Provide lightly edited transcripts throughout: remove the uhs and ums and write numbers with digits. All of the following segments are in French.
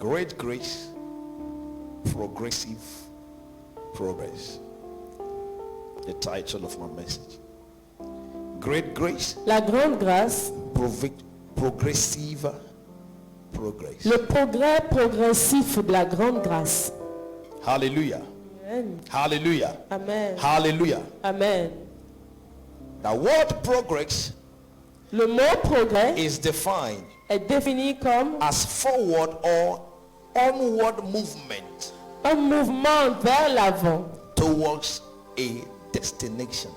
Great grace, progressive progress. The title of my message. Great grace. La grande grâce. Progressive progress. Le progrès progressif de la grande grâce. Hallelujah. Amen. Hallelujah. Amen. Hallelujah. Amen. The word progress, le mot progrès, is defined est défini comme as forward or onward movement un mouvement vers l'avant towards a destination.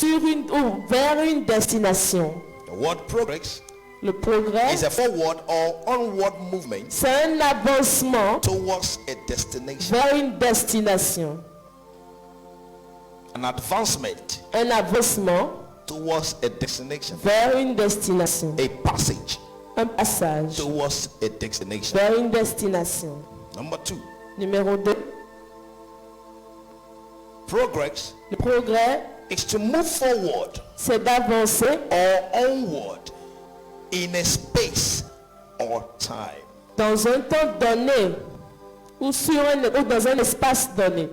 Ou vers une destination. The word progress, le progrès, is a forward or onward movement, c'est un avancement towards a destination. Vers une destination. An advancement, un avancement towards a destination. Vers une destination. A passage, un passage towards a destination. Vers une destination. Number 2. Numéro 2. Progress, le progrès, is to move forward, c'est d'avancer or onward in a space or time. Dans un temps donné ou dans un espace donné.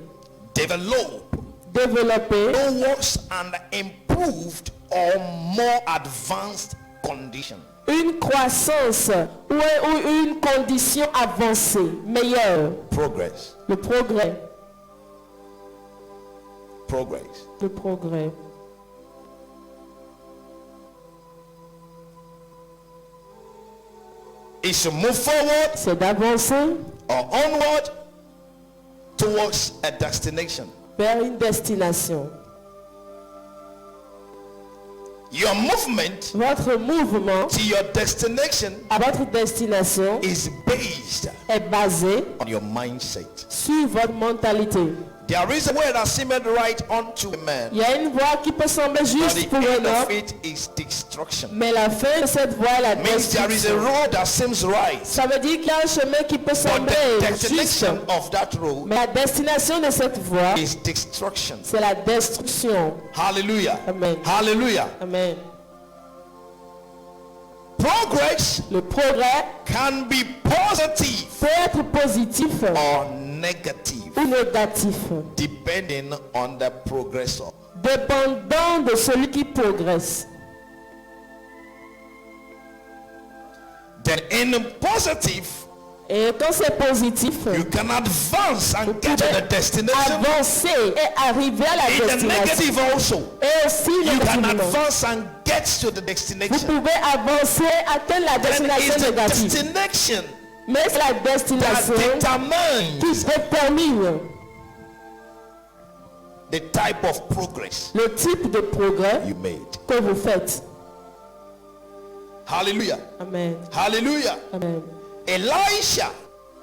Développer towards an improved or more advanced condition. Une croissance ou une condition avancée, meilleure. Progress. Le progrès. Progress. Le progrès. Is to move forward, c'est d'avancer, or onward towards a destination. Vers une destination. Your movement, votre mouvement, to your destination, à votre destination, is based, est basé, on your mindset. Sur votre mentalité. There is a way that seemeth right unto a man. Il y a une voie qui peut sembler juste pour un homme. It is destruction. Mais la fin de cette voie est la destruction. There is a road that seems right. Ça veut dire qu'il y a un chemin qui peut sembler juste. Of that road, mais la destination de cette voie, is destruction. C'est la destruction. Hallelujah. Amen. Hallelujah. Amen. Progress, le progrès, can be positive, peut être positif, or negative, ou négatif, depending on the progressor. Dépendant de celui qui progresse. Then in positive, et quand c'est positif, you can advance and get to the destination. Avancer et arriver à la destination. In the negative also, et aussi you can advance and get to the destination. Vous pouvez avancer, atteindre la destination négative. Destination, mais c'est la destination qui détermine the type of progress, le type de progrès you made. Que vous faites. Hallelujah. Amen. Hallelujah. Amen. Elisha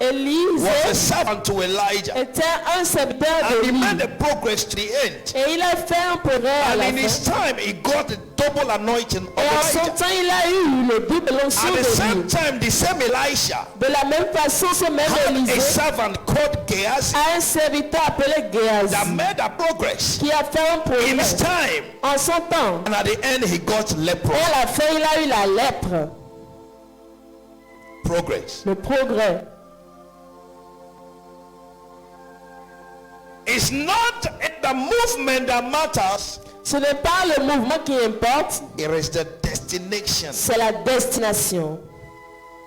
Élisée was a servant to Elijah, était un serviteur and he d'Élie. made the progress to the end. Et il a fait un progrès à And la in his time, he got a double anointing of Et en son Elijah. temps, il a eu le double onction At the same d'Élie. time, the same Elisha De la même façon, ce même had a Élisée servant called Gehazi a un serviteur appelé Géhazi that made a progress qui a fait un in his progrès time, en son temps. and at the end, he got Et leprosy. à la fin, il a eu la lèpre. Progress. Le progrès. It's not the movement that matters. Ce n'est pas le mouvement qui importe. It is the destination. C'est la destination.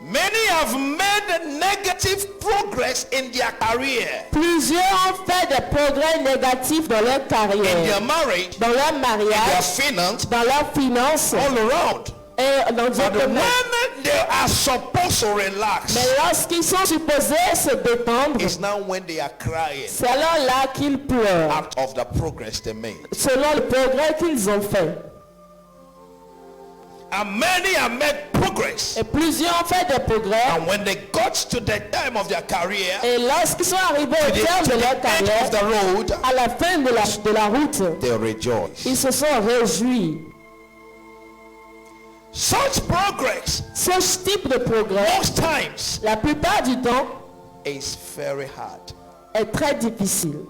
Many have made negative progress in their career, Plusieurs ont fait des progrès négatifs dans leur in carrière, their marriage, dans leur in their mariage, finance, dans leurs finances all around. et dans But d'autres the domaines. moment they are supposed to relax, Mais lorsqu'ils sont supposés se détendre, it's now when they are crying c'est alors là qu'ils pleurent, out of the progress they made. selon le progrès qu'ils ont fait. And many have made progress. Et plusieurs ont fait des progrès. And when they got to the time of their career, Et lorsqu'ils sont arrivés au terme de leur end carrière, of the road, à la fin de la route, they rejoice. ils se sont réjouis. Such progress, Ce type de progrès, most times, la plupart du temps, is very hard, est très difficile.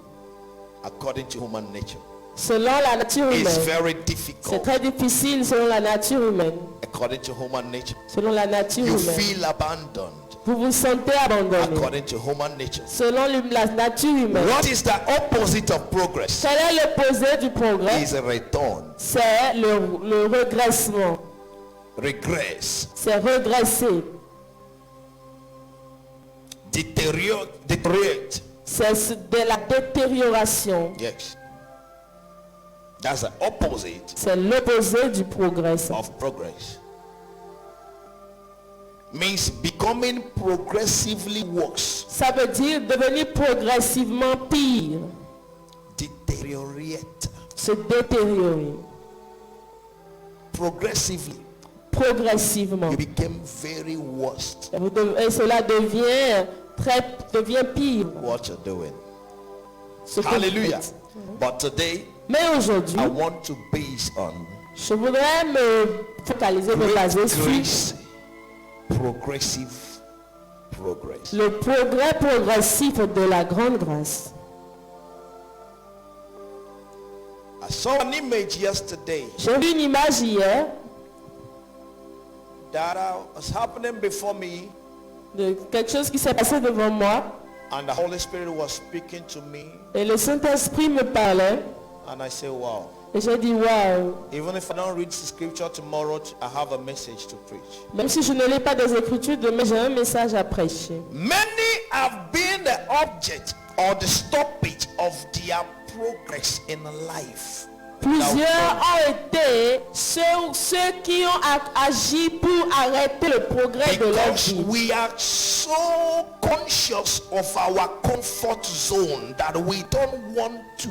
according to human nature. Selon la nature It's humaine. very C'est difficult, très difficile selon la nature humaine. according to human nature. Selon la nature You humaine. feel abandoned. Vous vous sentez abandonné. according to human nature. Selon la nature humaine. What is the opposite of progress? Quel est l'opposé du progrès? Is a return. C'est le regressement. Regress. C'est regresser. Deteriorate. C'est de la détérioration. Yes. That's the opposite C'est l'opposé du progrès. of progress. Means becoming progressively worse. Ça veut dire devenir progressivement pire. Deteriorate. Se détériorer. Progressively. Progressivement. You became very worst. Et cela devient pire. What you're doing. Ce que vous Hallelujah. faites. But today, Mais aujourd'hui, I want to base on je voudrais me focaliser, me baser sur grace, progressive progress. le progrès progressif de la grande grâce. I saw an image yesterday J'ai vu une image hier that was happening before me, de quelque chose qui s'est passé devant moi and the Holy Spirit was speaking to me, et le Saint-Esprit me parlait and I said, wow. et j'ai dit waouh, Even if I don't read the scripture tomorrow, I have a message to preach. même si je ne lis pas des Écritures, demain j'ai un message à prêcher. Many have been the object or the stoppage of their progress in life. Plusieurs ont été ceux qui ont agi pour arrêter le progrès de leur Because vie. we are so conscious of our comfort zone that we don't want to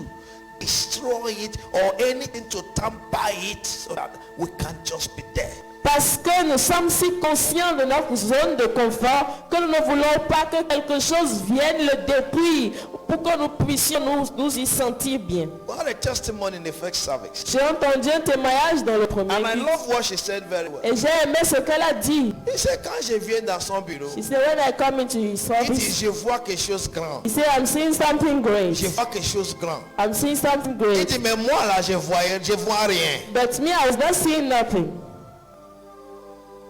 destroy it or anything to tamper it so that we can just be there. Parce que nous sommes si conscients de notre zone de confort que nous ne voulons pas que quelque chose vienne le détruire pour que nous puissions nous y sentir bien. What a testimony in the first service. J'ai entendu un témoignage dans le premier And I culte love what she said very well. et j'ai aimé ce qu'elle a dit. He said, quand je viens dans son bureau, She said, when I come into his il dit, office, je vois quelque chose de grand. he said, I'm seeing something great. Je vois quelque chose de grand. I'm seeing something Il great. dit, mais moi là, je vois rien. But me, I was not seeing nothing.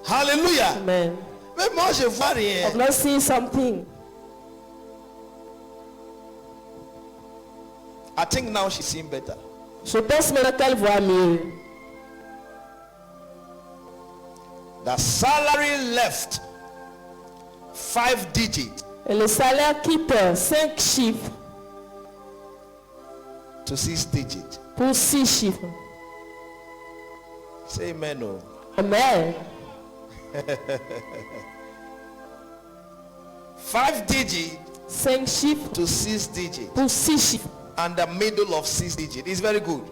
Hallelujah. Amen. Mais moi, je vois rien. I'm not seeing something. I think now she's seeing better. Je pense maintenant qu'elle voit mieux. The salary left 5 digits Et le salaire quitte 5 chiffres to 6 digits. pour 6 chiffres. Say amen. Oh. Amen. 5 digits 5 chiffres to 6 digits. pour 6 chiffres. And the middle of 6 digits. It's very good.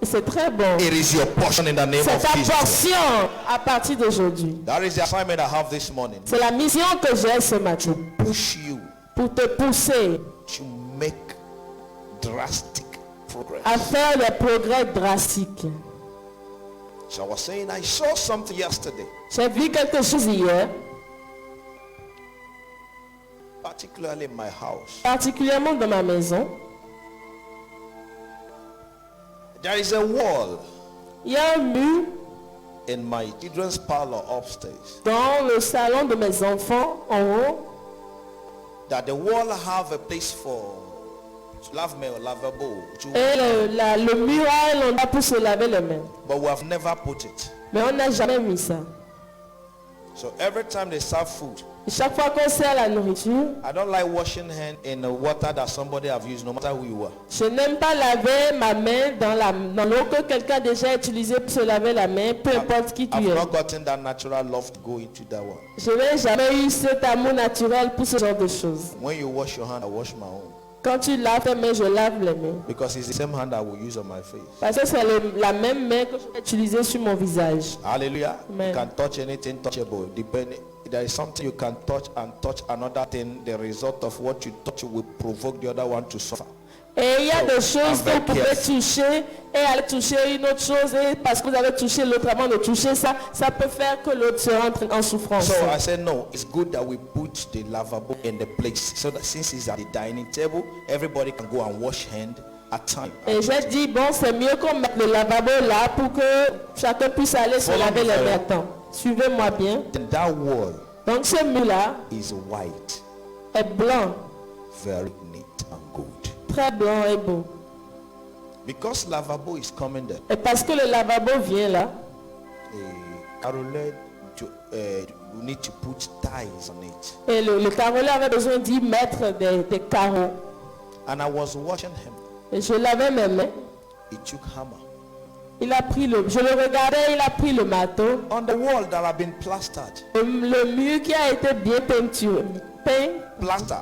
Et c'est très bon. It is your portion in the name C'est of ta Jesus. portion à partir d'aujourd'hui. That is the assignment I have this morning. C'est la mission que j'ai ce matin. Push you Pour te pousser to make drastic progress. à faire des progrès drastiques. So I was saying I saw something yesterday, J'ai vu quelque chose hier, particularly in my house. particulièrement dans ma maison. There is a wall Il y a un mur in my children's parlor upstairs. dans le salon de mes enfants en haut. That the wall have a place for lavabo. Et le mur a un endroit pour se laver les mains. But we have never put it. Mais on n'a jamais mis ça. So every time they serve food, Et chaque fois qu'on sert la nourriture, I don't like washing hands in the water that somebody have used, no matter who you are. je n'aime pas laver ma main dans l'eau que quelqu'un a déjà utilisé pour se laver la main, peu importe qui tu I've es. not gotten that natural love to go into that one. Je n'ai jamais eu cet amour naturel pour ce genre de choses. When you wash your hand, I wash my own. Quand tu laves tes mains, je lave les mains. Because it's the same hand I will use on my face. Parce que c'est la même main que je vais utiliser sur mon visage. Hallelujah. Amen. You can touch anything touchable. Depending, there is something you can touch and touch another thing. The result of what you touch will provoke the other one to suffer. Et il y a des choses que I'm vous pouvez very toucher et aller toucher une autre chose et parce que vous avez touché l'autre avant de toucher ça, ça peut faire que l'autre se rentre en souffrance. So I said, no, it's good that we put the lavabo in the place so that since it's at the dining table, everybody can go and wash hand at time. Et j'ai dit, bon, c'est mieux qu'on mette le lavabo là pour que chacun puisse aller se Follow laver me les very mains à well. temps. Suivez-moi bien. Then that wall Donc ce mur-là is white, est blanc, very neat and good. très blanc et beau. Because lavabo is coming there. Et parce que le lavabo vient là, Carolette, you need to put ties on it. et le carreau avait besoin d'y mettre des carreaux. And I was watching him. Et je l'avais même. He took hammer. Je le regardais, il a pris le marteau. On the wall that have been plastered. Le mur qui a été bien peint, Plaster,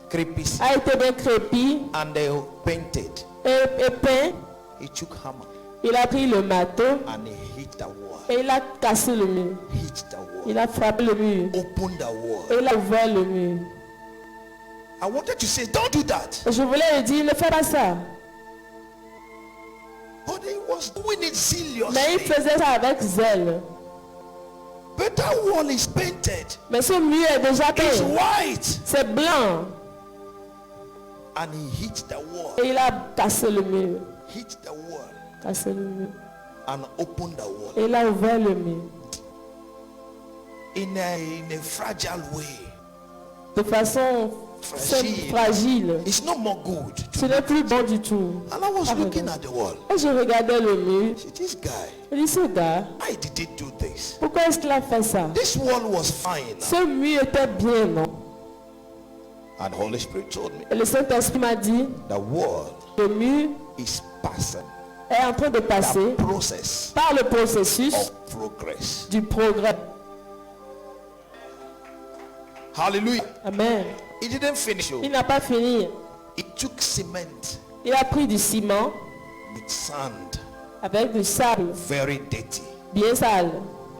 crepice, a été bien crépi and they painted. et peint. He took hammer Il a pris le marteau and he hit the wall. et il a cassé le mur. Hit the wall. Il a frappé le mur Open the wall. et il a ouvert le mur. I wanted to say, don't do that. Et je voulais lui dire, ne fais pas ça. But he was doing it Mais il seriously. faisait ça avec zèle. But that wall is painted. Mais ce mur est déjà It's peint. white. C'est blanc. And he hit the wall. Et il a cassé le mur. Hit the wall. Cassé le mur. And opened the wall. Et il a ouvert le mur. In a fragile way. De façon fragile. It's not more good. Ce n'est plus bon du tout. And I was looking at the wall. Et je regardais le mur. See, this guy, Je dis, ce gars, why did he do this? pourquoi est-ce qu'il a fait ça? This wall was fine. Ce mur était bien, non? And Holy Spirit told me Et le Saint-Esprit m'a dit, the wall le mur is passing est en train de passer the process par le processus of progress. du progrès. Hallelujah. Amen. He didn't finish. Il n'a pas fini. He took cement Il a pris du ciment with sand, avec du sable very dirty, bien sale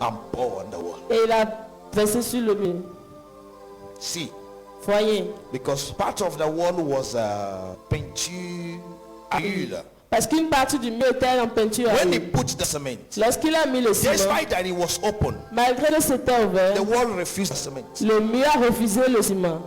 and poured on the wall. et il a versé sur le mur. See, Voyez. because part of the wall was peinture. Parce qu'une partie du mur était en peinture. à When he huile. put the cement, Lorsqu'il a mis le ciment, despite that it was open, malgré que c'était ouvert, the wall refused the cement. le mur a refusé le ciment.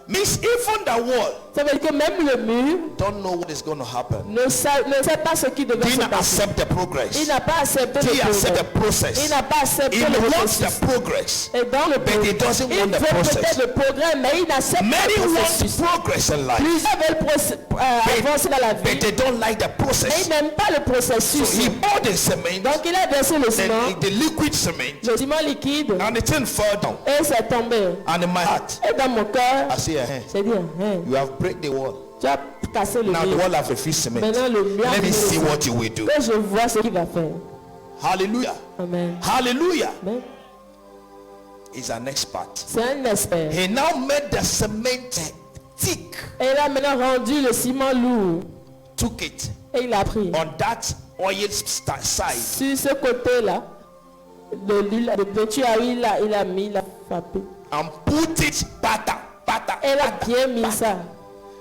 Means even the wall Ça veut dire que même le mur don't know what is going to happen. ne sait pas ce qui devait se Didn't passer. accept the progress. Il n'a pas accepté He le accept progrès. the process. Il n'a pas accepté He le wants processus. the progress. Et dans le But he progrès, doesn't il want veut the process. peut-être le progrès, mais il n'accepte pas Many le want processus. progress in life, Plusieurs veulent avancer dans la but vie, they don't like the mais process. ils n'aiment pas le So processus. he poured the cement, Donc il a versé le ciment, the liquid cement, le ciment liquide, and the thing fell down. et c'est tombé. And in my heart, Et dans mon cœur, I say, c'est dire, hein, you have break the wall. tu as cassé le Now the mur. wall have refused cement. Maintenant le mur a Let me refusé see le ciment. what you will do. Que je vois ce qu'il va faire. Hallelujah. Amen. Hallelujah. Amen. He's an expert. C'est un expert. He now made the cement thick. Et il a maintenant rendu le ciment lourd. Took it Et il a pris. on that oil side Sur ce côté-là, de peinture à huile, il a mis, il a frappé. and put it butter. Et il a bien mis ça.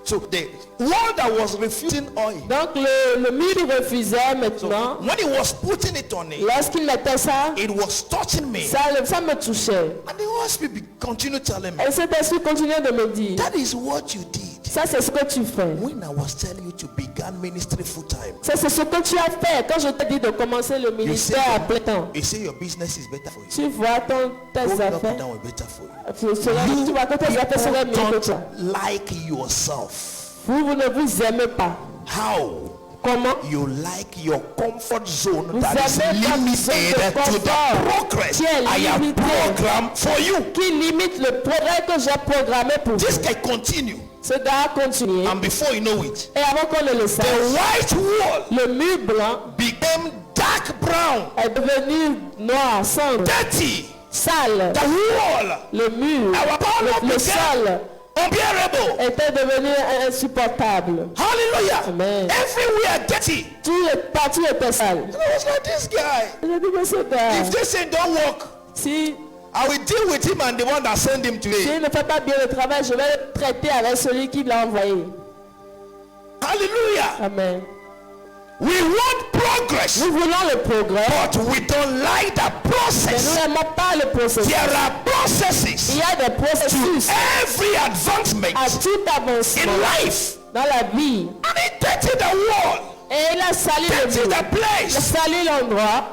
So the wall that was refusing oil, Donc le mur il refusait maintenant. when he was putting it on it, Lorsqu'il mettait ça, it was touching me. ça me touchait. And the Holy Spirit continued telling me, Et cet esprit continuait de me dire, that is what you did ça c'est ce que tu fais. when I was telling you to begin ministry full time. Ça c'est ce que tu as fait quand je t'ai dit de commencer le You say, ministère à plein temps. you say your business is better for you. Tu vois tes Going up and affaires. down is better for you. Tu vois que tes affaires seraient mieux que toi. Don't like yourself. Vous ne vous aimez pas. How? Comment? You like your comfort zone Vous that is aimez votre limited zone de to the confort progress qui est I have limitée. programmed for you. Qui limite le progrès que j'ai programmé pour This vous. can continue, Ce gars a continué. and before you know it, Et avant qu'on ne le the sache, white wall le mur blanc became dark brown, est devenu noir, cendre, dirty. sale. The wall, Le mur, our power le became sol unbearable. était devenu insupportable. Hallelujah. Amen. Everywhere dirty. Tout le partout était sale. And I was like, this guy, J'ai dit que ce gars, if this thing don't work, si I will deal with him and the one that sent him today. il ne fait pas bien le travail, je vais le traiter avec celui qui l'a envoyé. Hallelujah. Amen. We want progress, Nous voulons le progrès, but we don't like the mais nous process. n'aimons pas le processus. There are Il processes y a des processus every advancement à tout in avancement life, dans la vie. and it dirty the wall, Et il a sali le dirty mur. the Il a place. sali l'endroit.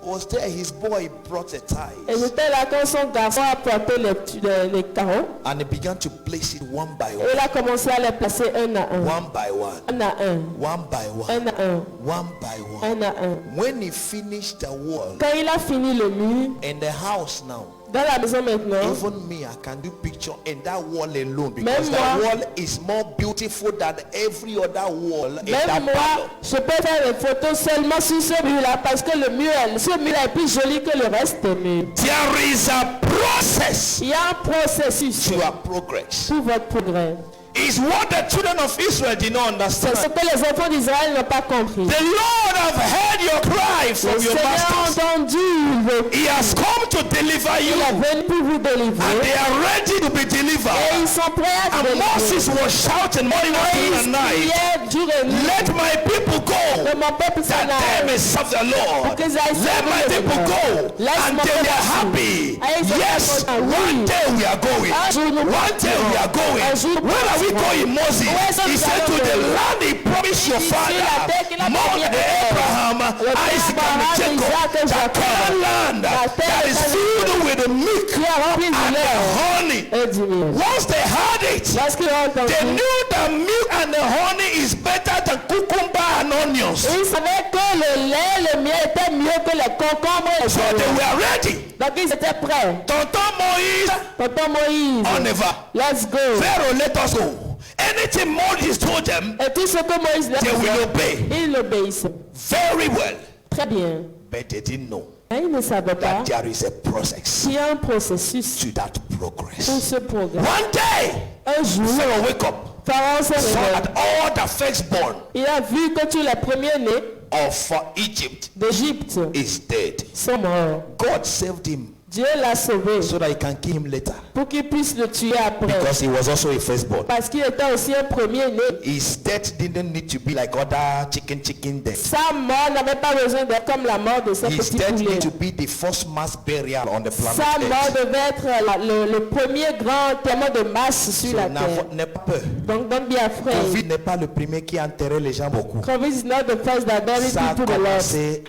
was there, his boy brought a Et tithe j'étais là quand son garçon a porté les carreaux. and he began to place it one by Et one, il a commencé à les placer un à un. one by one, Un à un. one by one, Un à un. one by one. Un à un. When he finished the wall Quand il a fini le mur, in the house now, dans la maison maintenant, even me, I can do picture in that wall alone because Même the moi- wall is more beautiful than every other wall in that même moi, parlor. je peux faire des photos seulement sur ce mur-là parce que ce mur est plus joli que le reste des murs. There is a process Il y a un processus to our progress. pour votre progrès. Is what the children of Israel did not C'est ce understand. que les enfants d'Israël n'ont pas compris. The Lord have heard your cry from Le your Seigneur a masters. entendu, He has come to deliver you, il est venu pour vous and délivrer. they are ready to be Et delivered. ils sont prêts à And délivrer. Moses was shouting morning, afternoon, and Ils night, criaient jour et nuit. let my people go, Que mon peuple s'en that they aille. may serve the Lord. qu'ils aillent Let servir my le people Seigneur. go, Laisse and mon they peuple were partir. happy. Ah, ils étaient Yes, contents. Oui. one day we are going. Un jour nous One day we are going. Un jour Where are we going, Moses? Où est-ce que He nous said to allons the aller? land he promised your Il dit, la father, terre qu'il a more promis à than Abraham, Isaac, and Abraham, Jacob, Isaac et that Jacob. Canaan land La that terre is Canaan. filled with the milk qui a rempli du and the lait honey. et du miel. Once they had it, Lorsqu'ils ont entendu, they knew the milk and the honey is better than cucumber and onions. ils savaient que le lait, le miel était mieux que les concombres et les So they oignons. were ready. Donc ils étaient prêts. Tonton Moïse, Tonton Moïse, on y va. let's go. Pharaoh, let us go. Anything Moses told them, Et tout ce que Moïse leur they will disait, obey ils l'obéissaient. very well. Très bien. But they didn't know Mais ils ne savaient pas that there is a process qu'il y a un processus to that pour progress. ce programme. One day, Un jour, Pharaoh wake up, Pharaon se saw réveille. that all the firstborn Il a vu que tous les premiers-nés of Egypt d'Égypte is dead. sont morts. God saved him Dieu l'a sauvé so that he can kill him later pour qu'il puisse le tuer après. because he was also a firstborn. Parce qu'il était aussi un premier-né. His death didn't need to be like other chicken death. Sa mort n'avait pas besoin d'être comme la mort de ses His petits death poulets. need to be the first mass burial on the planet Sa mort Earth. devait être le premier grand enterrement de masse sur So la terre. n'aie pas peur. Donc, don't be afraid. Covid n'est pas le premier qui a enterré les gens beaucoup. COVID is not the first that buried Ça a people a lot. commencé.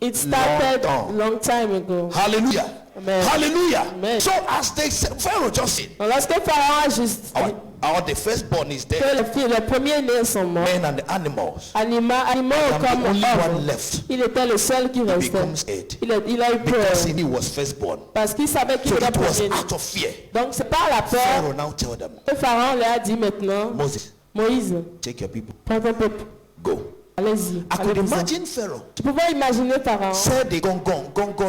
It started Longtemps. long time ago. Hallelujah. Amen. Hallelujah. Amen. So as they said, Pharaoh just said, Donc, lorsque Pharaon a juste dit the firstborn is que dead, les premiers-nés sont morts, men and the animals. animaux I'm comme the only one hommes, left. il était le seul qui restait. Becomes dead Il a eu peur because he was firstborn. parce qu'il savait qu'il So était it was premier-né. out of fear. Donc c'est pas la peur Pharaoh now tell them, que Pharaon leur a dit maintenant, Moses, Moïse, take your people, prends ton peuple, go. allez-y. I could allez-y. imagine Pharaoh Tu pouvais imaginer Pharaon said the gong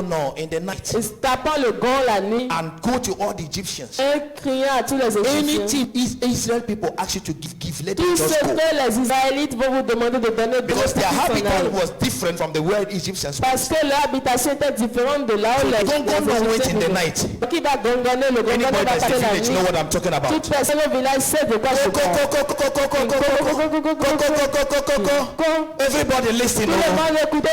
no in the night tapant le gong la nuit and go to all the Egyptians. et criant à tous les Égyptiens. Anything Israel people ask you to give, let them Tout ce just go. que les Israélites vont vous demander de donner, Because their donnez pour qu'ils s'en habitat aillent. was different from the way Egyptians were. Parce que leur habitation était différente de là où les Gong no wait in the night. Qui va gongonner, le gongonner Anybody va that's in passer the la village know nuit. what I'm talking about. Toute personne au village sait de quoi je parle. Everybody listen. Tout le The monde écoutait.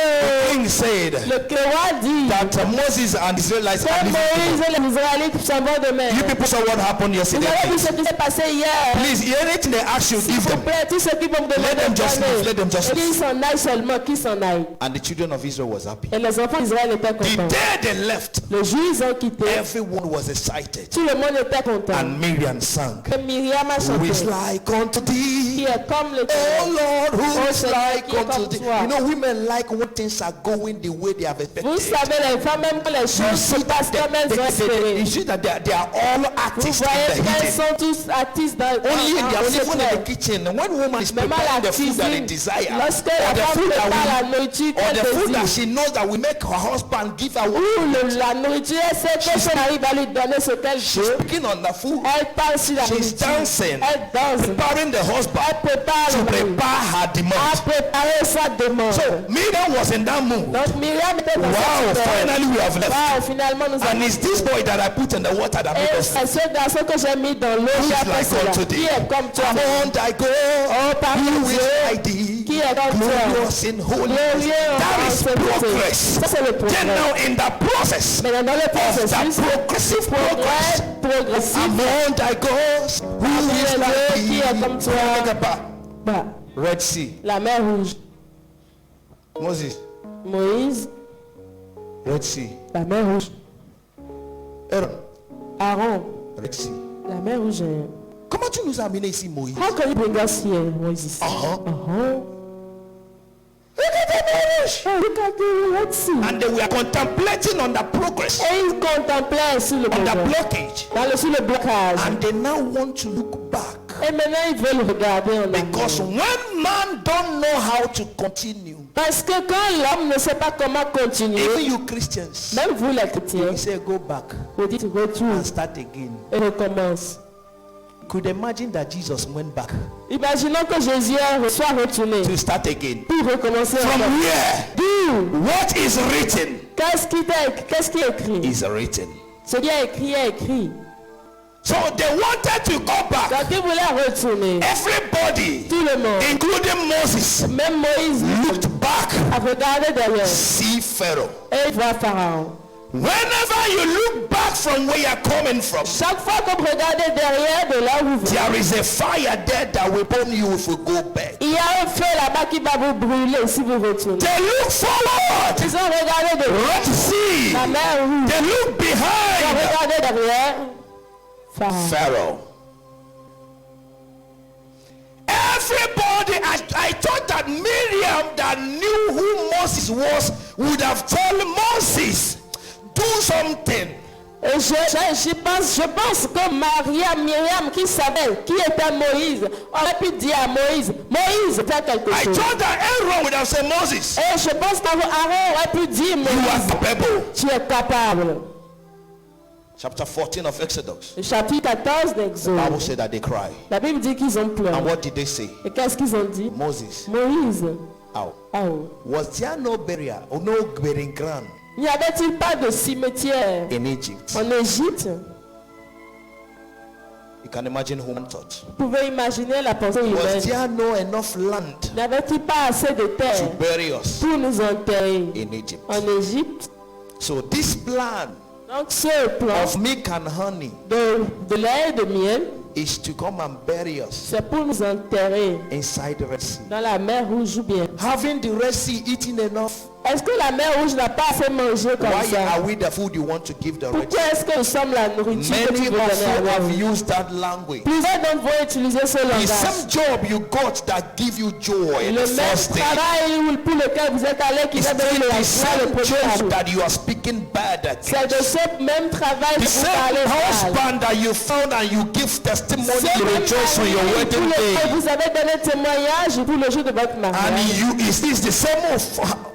king said Le roi dit that Moses and the Israelites que are living Moïse together. et les Israélites s'en vont demain. You people saw what happened Vous yesterday. avez vu ce qui s'est passé hier. Please, anything they ask you, S'il give vous them. plaît, tous ceux qui vont me Let them demander just leave. Let them just qu'ils leave. s'en aillent seulement, qu'ils s'en aillent. And the children of Israel was happy. Et les enfants d'Israël étaient The contents. day they left, Le jour où ils ont quitté, everyone was excited. tout le monde était content. And Miriam sang, Et Myriam a who is chanté. like unto Qui thee? est comme le Oh Lord, who Oh is Seigneur, like qui est unto comme thee? toi. You know, women like when things are going the way they have Vous expected. savez, les femmes, même quand les You choses see se passent comme elles ont you espéré. see that they are all Vous artists voyez in the qu'elles hidden. sont tous artistes dans Only in en their even in secret. the kitchen. When woman is Même à preparing la the food that they cuisine, desire, lorsque or la the femme food prépare that la nourriture or the qu'elle food that désire, she knows that will make her husband give her ou la nourriture, elle sait que son mari va lui donner ce qu'elle she's veut. speaking on the food, Elle parle sur la she's nourriture. dancing, Elle danse. preparing the husband Elle prépare to le mari. prepare her À demand. préparer sa demande. So Miriam was in that mood. Donc Myriam était dans Wow, cette finally we have left. Wow, finalement nous And avons it's this boy that I put in the water that made et us. c'est ce garçon que j'ai mis dans l'eau qui a fait like cela. unto Qui thee. est comme toi. Among thy Oh, God, parmi who is Dieu, like thee, qui est comme toi. glorious in holiness. Glorieux en That is sainteté. progress. Ça c'est le progrès. Then now in the process Mais dans le of processus, that progressive progress, progressif, among thy gods, who is Dieu like qui thee, est comme toi. Red Sea, La mer rouge. Moses, Moïse, Red Sea. La mer rouge. Aaron. Aaron. Red Sea. La mer rouge. Comment tu nous as amené ici, Moïse? How can you bring us here, Moses? Look at the Moorish. Oh, look at the Red Sea. And they were contemplating on the progress, Et ils contemplaient sur le on the blocage. blockage. Sur le blocage. And they now want to look back. Et maintenant ils veulent regarder en Because arrière. when man don't know how to continue, Parce que quand l'homme ne sait pas comment continuer, even you Christians, même vous les chrétiens, you say go back vous dites retourne and start again. et recommence. Could imagine that Jesus went back Imaginons que Jésus soit retourné to start again. pour recommencer From encore. where? D'où? What is written Qu'est-ce qui est écrit? is written. Ce qui est écrit est écrit. So they wanted to go back. Donc ils voulaient retourner. Everybody, Tout le monde, including Moses, même Moïse, looked back. a regardé derrière See Pharaoh. et il voit Pharaon. Whenever you look back from where you're coming from, Chaque fois que vous regardez derrière de là où vous venez, there is a fire there that will burn you if you go back. il y a un feu là-bas qui va vous brûler si vous retournez. They look forward. Ils ont regardé devant Red Sea. la mer rouge. They look Ils ont behind. regardé derrière Pharaon. Pharaoh. Everybody, I thought that Miriam that knew who Moses was would have told Moses, do something. Et je pense que Myriam qui savait qui était Moïse, aurait pu dire à Moïse, Moïse, fais quelque I chose. thought that Aaron would have said, Moses, Et je pense qu'Aaron aurait pu dire, you are Moïse, capable. tu es capable. Chapter 14 of Exodus. Le chapitre 14 The d'Exode. Bible said that they cry. La Bible dit qu'ils ont pleuré. And what did they say? Et qu'est-ce qu'ils ont dit? Moses, Moïse, how? oh, Was there no burial or no burying ground n'y avait-il pas de cimetière in Egypt? en Égypte? You can imagine human thought. Vous pouvez imaginer la pensée Was humaine. there no enough land N'avait-il pas assez de to terre bury us pour nous enterrer in Egypt? en Égypte? So this plan Donc ce plan of milk and honey de lait et de miel, is to come and bury us c'est pour nous enterrer inside the Red Sea. dans la mer Rouge ou bien. Having the Red Sea eaten enough, Est-ce que la mer Rouge n'a pas assez mangé comme why ça? are we the food you want to give the Red Pourquoi Sea? est-ce que nous sommes la nourriture que tu Many veux of donner à you la have Rouge? used that language. Plusieurs d'entre vous utilisez ce The langage. same job you got that give you joy Le the même first day travail pour lequel vous êtes allé qui is va donner still la the joie le same premier jour. job that you are speaking bad C'est against. de ce même travail The que vous same parlez mal. husband that you found and you give testimony, Ce you même rejoice on your mari wedding pour lequel day. vous avez donné témoignage pour le jour de votre And mariage. you is the same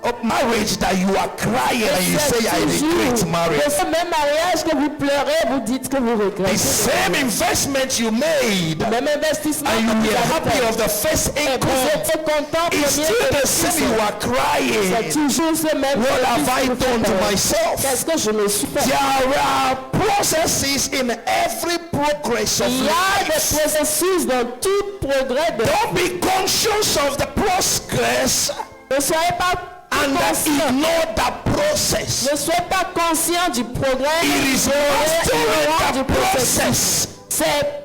of marriage that you are crying and you say I regret De marriage. ce même mariage que vous pleurez, vous dites que vous The regrettez. same investment you made Même investissement and you que vous were avez happy fait. of the first Et vous income. êtes content It's premier still the de same you tout. are C'est crying. toujours ce même What have I que vous done to faites. myself? Qu'est-ce que je me suis fait? There are processes in every progress of Il y a des life. processus dans tout progrès de Don't be conscious of the progress Ne soyez pas and conscient. ignore the process. Ne soyez pas conscient du progrès. It is ignorez mastering du the process. C'est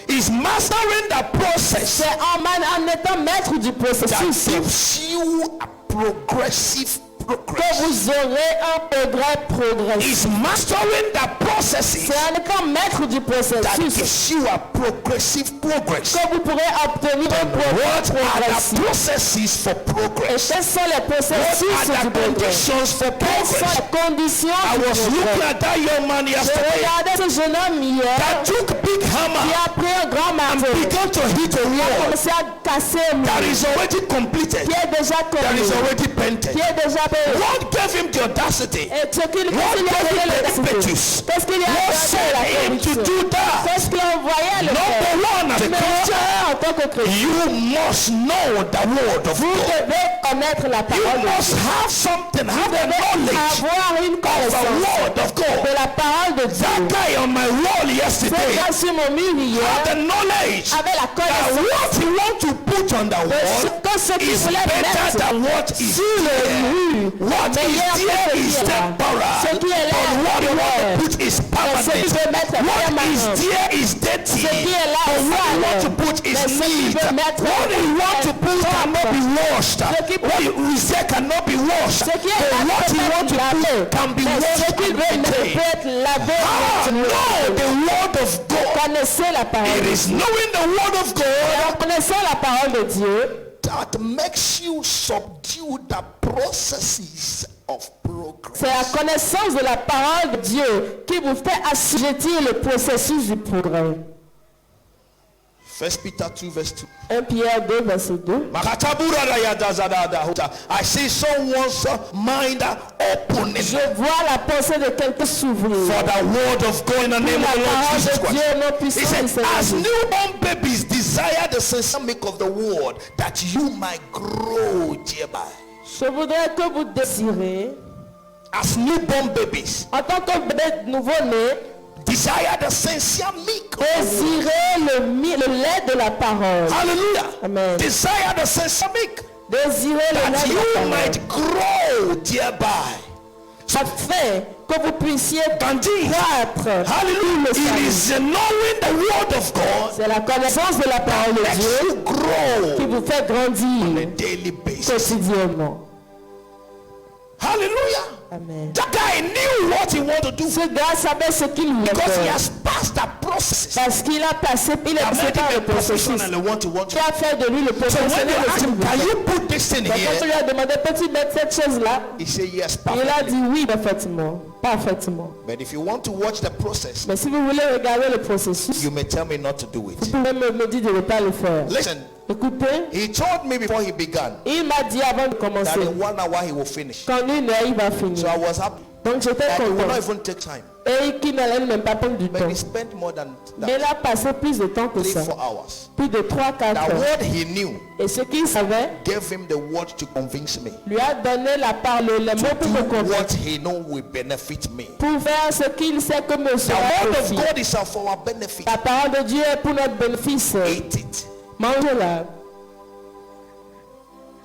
Is mastering the process en étant maître du that processus gives you a progressive que progress. vous aurez un progrès progressif. Is mastering the processes C'est en étant maître du that processus gives you a progressive progress. que vous pourrez obtenir un progrès What are the progressif. processes for Et progress? quels sont les What processus are du the progrès? conditions for Quelles sont progress? les conditions I du was looking progrès? at that young man Je yesterday regardais ce jeune homme hier that took big qui hammer a pris un grand and marteau, began to hit a qui a wall commencé à casser un mur, that is already completed, qui est déjà that is connu, already qui painted. est déjà payé. What gave him the audacity? Et ce qu'il What qu'est-ce qu'il a gave donné him le the impetus? Qu'est-ce qu'il a What donné said la him to conviction? do that? Qu'est-ce qu'il a envoyé à le Number faire? one, as a Numéro Christian, un, en tant que chrétien, you must know the word of vous God. devez connaître la You parole de must Dieu. have something, have Vous a devez knowledge avoir une of the connaissance word of de God. la parole de Dieu. That guy on my wall C'est yesterday gars sur mon mur had hier the knowledge avec la that connaissance what he want to put on the wall que ce qu'il is voulait better mettre than what is sur le there. mur. What is Meilleur there que is ce qui est là. temporal. Ce qui est là But what you want est to put is ce qu'il permanent. veut mettre What is permanent. there is dirty. Ce qui est là But est what you want sale. to put is Mais ce qu'il neat. veut mettre What you want to put cannot be washed. What we say cannot be washed. Ce qui est But what you want to do can be mais ce washed qui and veut ne peut maintained. être lavé. No, the word of God. Connaissez la parole. It is knowing the word of God Connaissant la parole de Dieu that makes you subdue the processes of progress. c'est la connaissance de la parole de Dieu qui vous fait assujettir le processus du progrès. 1 Peter 2 verse 2. 1 Pierre 2 verset 2. I see someone's mind opening Je vois la pensée de quelqu'un s'ouvrir. for the word of God in the name La of the Lord parole Jesus de Dieu Christ. non He puissant said, du Seigneur as Jésus. newborn babies desire the sincere milk of the word, that you might grow thereby. Je voudrais que vous désirez, As newborn babies en tant que bébé nouveau-né, desire the sincere milk of the word. désirez le lait de la parole. Hallelujah. Amen. Desire the sincere milk, Désirez le that lait de la you parole. might grow thereby. Afin que vous puissiez Indeed. croître. Hallelujah. Le salut. It is knowing the word of God C'est la connaissance de la parole de that Dieu you grow qui vous fait on a grandir daily basis. quotidiennement. Hallelujah. Amen. That guy knew what he wanted to do Ce gars savait ce qu'il voulait because he faire. has passed that process. Parce qu'il a passé, il est That passé made par him le a processus. professional and want to Qui a fait de lui le So when professionnel you de ask ce him, qu'il can voulait. you put this thing Donc quand on here? lui a demandé, peux-tu mettre cette chose-là? He said yes, Il a perfectly. dit oui, parfaitement. Parfaitement. But if you want to watch the process, Mais si vous voulez regarder le processus, you may tell me not to do vous it. pouvez me dire de ne pas le faire. Listen, Écoutez, he told me before he began il m'a dit avant de that commencer, in 1 hour he will finish. qu'en 1 heure, il va So finir. I was happy Donc j'étais that it will not content. even take time. Et qu'il n'allait même pas prendre du But temps. he spent more than Mais il a passé plus de temps que 3-4 ça. hours. Plus de 3-4 That heures. what he knew Et ce qu'il savait gave him the word to convince me. lui a donné la parole, les mots To pour me do what convaincre. he know will benefit me. Pour faire ce qu'il sait que me The sera word of profit. God is for our benefit. La parole de Dieu est pour notre bénéfice. Eat it. Mangez-la.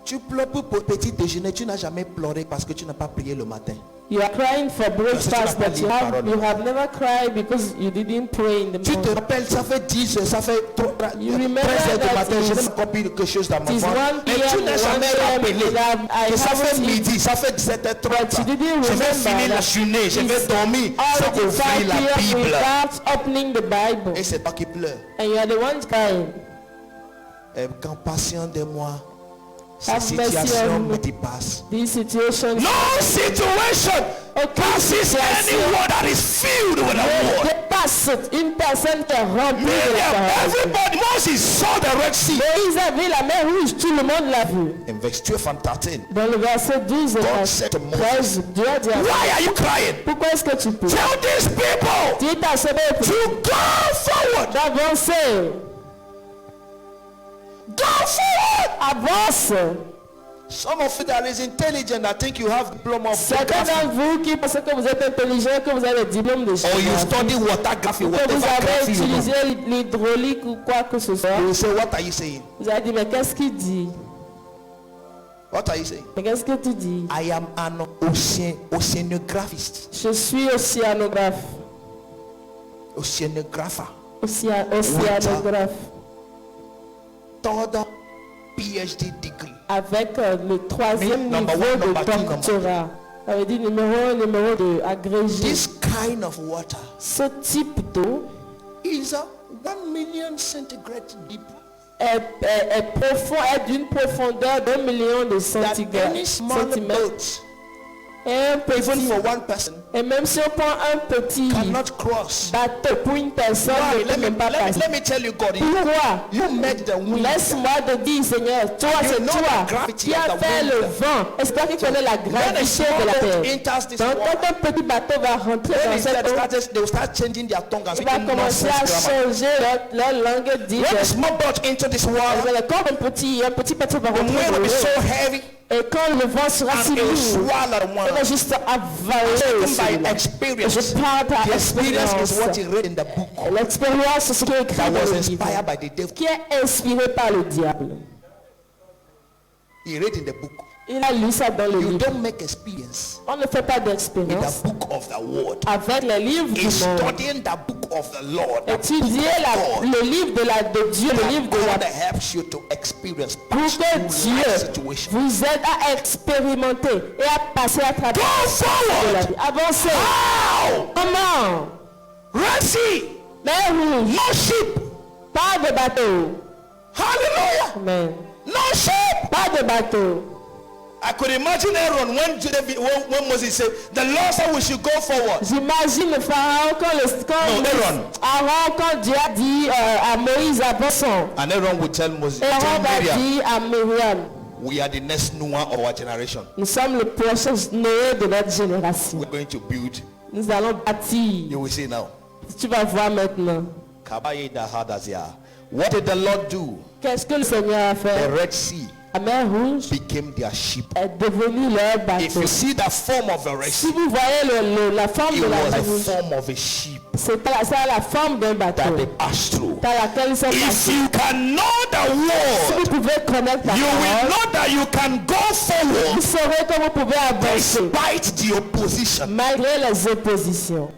Tu pleures pour petit déjeuner, tu n'as jamais pleuré parce que tu n'as pas prié le matin. You are crying for breakfast, but you have never cried because you didn't pray in the Tu te morning. rappelles, ça fait 10 heures, ça fait 13 You remember heures du that matin, je is- n'ai pas compris quelque chose dans ma It is voix. 1 Mais tu p.m., n'as 1 jamais rappelé p.m. I que ça fait haven't midi, ça fait 17h30. But you didn't Je vais remember finir la that journée, je vais it's dormir sans already ouvrir 5 la p.m. Bible. without opening the Bible. Et c'est toi qui pleures. And you are the one crying. Quand patient de moi, ces Have mercy situations on me me. dépassent. These situations. No situation passes anyone that is filled with the word. Dépasse une personne qui est remplie de la parole. Everybody, Moses saw the Red Sea. Moïse a vu la mer rouge, tout le monde l'a vu. In verse 12 and 13, Dans le verset 12 et God said to Moses, 13, Dieu a dit à why are you crying? pourquoi est-ce que tu peux? Tell these people Dis à ce peuple to go forward. d'avancer. Go forward. Avance. Some of you that is intelligent, I think you have diploma of Certains geography. d'entre vous qui pensent que vous êtes intelligent, que vous avez le diplôme de Or you géographie, study watergraphy, que vous whatever avez graphy you know. utilisé l'hydraulique ou quoi que ce soit, You will say, what are you saying? vous avez dit mais qu'est-ce qu'il dit? What are you saying? Mais qu'est-ce que tu dis? I am an oceanographist. Je suis océanographe. Oceanographer. Océanographe. Third PhD degree. Avec le 3e Number niveau one, de number two, doctorat. Ça veut dire numéro 1, numéro 2, agrégé. This kind of water Ce type d'eau is a 1 million centigrade deep. est profond, est d'une profondeur d'1 million de That any small centimètres. boat, Et un even petit, for one person, et même si on prend un petit cannot cross. bateau pour une personne, Why? ne peut même pas passer. Let me tell you, God. Pourquoi? You made the wind. Laisse-moi te dire, Seigneur, toi, You c'est know toi the gravity qui of a the fait wind. le vent. Et c'est toi qui connais la When a gravité small de la boat terre. enters this Donc, water, quand un petit bateau va rentrer when dans it cette eau, they will start changing their tongue and il va speaking commencer à nonsense grammar. changer leur langue dite. When a small boat enter this water, Quand un petit bateau va the rentrer wind dans will be l'eau, so heavy et quand le vent sera si and it will lourd, swallow the il va water. juste avaler By celui-là. experience. Je parle par The experience is what expérience. he read in the book L'expérience, c'est ce qui est écrit that dans was le livre, inspired by the devil. qui est inspiré par le diable. He read in the book. Il a lu ça dans le You livre. don't make experience On ne fait pas in d'expérience the book of the word. avec les livres du In monde. studying the book of the Lord, the book Étudiez of God, le livre de Dieu, le livre de God la helps you to experience pour past que life Dieu situation. vous aide à expérimenter et à passer à travers Go de la forward. vie. Avancez. How? Comment? Red Sea, Mer rouge. no ship. Pas de bateau. Hallelujah. Amen. No ship. Pas de bateau. I could imagine Aaron when Moses said, the Lord said we should go forward. J'imagine le Pharaon quand Dieu a dit à Moïse avançons. And Aaron would tell Moses, Aaron tell va Miriam, dire à Myriam, we are the next Noah of our generation. nous sommes le prochain Noé de notre génération. We're going to build. Nous allons bâtir. You will see now. Tu vas voir maintenant. What did the Lord do? Qu'est-ce que le Seigneur a The fait? Red Sea La mer rouge became their ship. est devenue leur If bateau. you see the form of the Red Si Sea, vous voyez la forme it de la was mer a rouge, form of a sheep c'est la forme d'un that bateau they passed through. dans laquelle ils sont If passés. you can know the Si word, vous pouvez connaître la you will parole, know that you can go vous forward saurez que vous pouvez avancer despite the opposition. malgré les oppositions.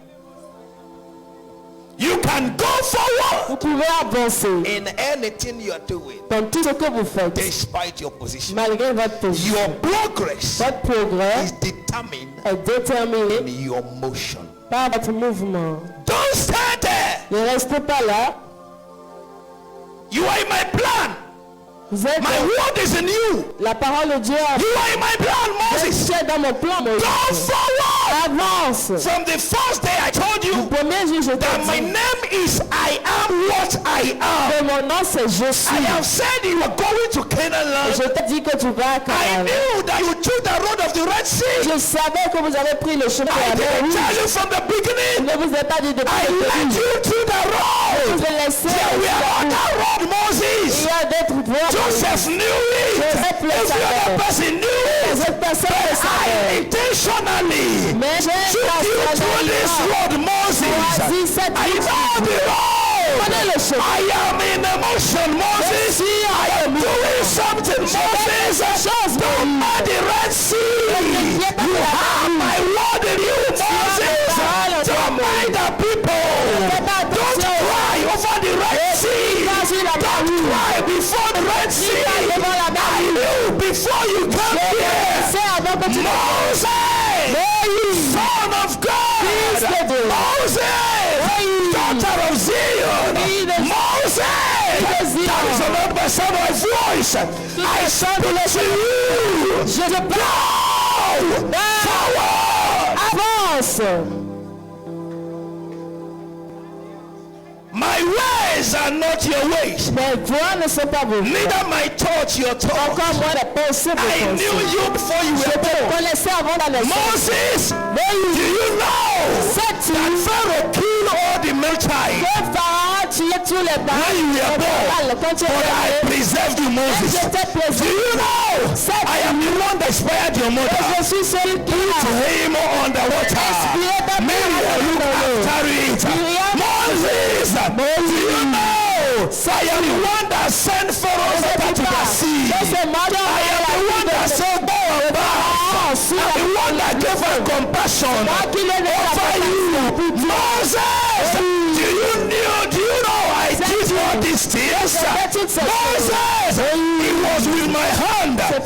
You can go forward Vous pouvez avancer in anything you are doing dans tout ce que vous faites despite your opposition. malgré votre position. Your progress Votre progrès is determined est déterminé in your motion. par votre mouvement. Don't stand there. Ne restez pas là. You are in my plan. Vous êtes My word is in you. la parole de Dieu. You are in my plan, Moses. C'est dans mon plan, Moïse. Go forward. Avance. From the first day I told Le you premier jour, je t'ai that my dit name is I am what I am. que mon nom c'est je I suis. have said you are going to Canaan land. Je t'ai dit que tu vas à I Canaan. knew that you took the road of the Red Sea. Je savais que vous avez pris le chemin I de la mer didn't rouge. tell you from the Je beginning. ne vous ai pas dit depuis I le led début. you to the Je road. vous ai laissé. There were other road, Il Moses. y a d'autres voies. Joseph knew it. Joseph le Every other savait. person knew it. Cette personne le I savait. intentionally Mais j'ai took you through this road, Moses. choisi cette I know the road. Connais le chemin. I am in emotion, Moses. I am doing something, Moses. Don't mind the Red Sea. You have my word in you, Moses. Don't mind the people. Don't cry over the Red Sea. Don't cry before the Red Sea. I knew before you come here. Moses, son of God. Moses, daughter of Zion. Moses, that is not by sound of my voice. I speak to you. Je te Go forward. avance. My ways are not your ways. Mes voix ne sont pas vos voix. Neither my thoughts your thoughts. Encore moins de pensées vos I knew pensées. you before you Je were te born. connaissais avant la naissance. Moses, do you know Sais-tu that Pharaoh killed all the male child que Pharaon tuait tous les when parents you were born? quand tu es But I né? preserved you, Moses. Je t'ai Do préservé. you know I am the one that inspired your mother Je suis celui qui to a him on the water? inspiré ta Miriam, look after it. Moses, do you know I am the one that sent Pharaoh water to the sea? C'est moi qui I am the one that said go and bath. I'm the one that gave her compassion over you. Moses, do you know I did all these things? Moses, it was with my hand that you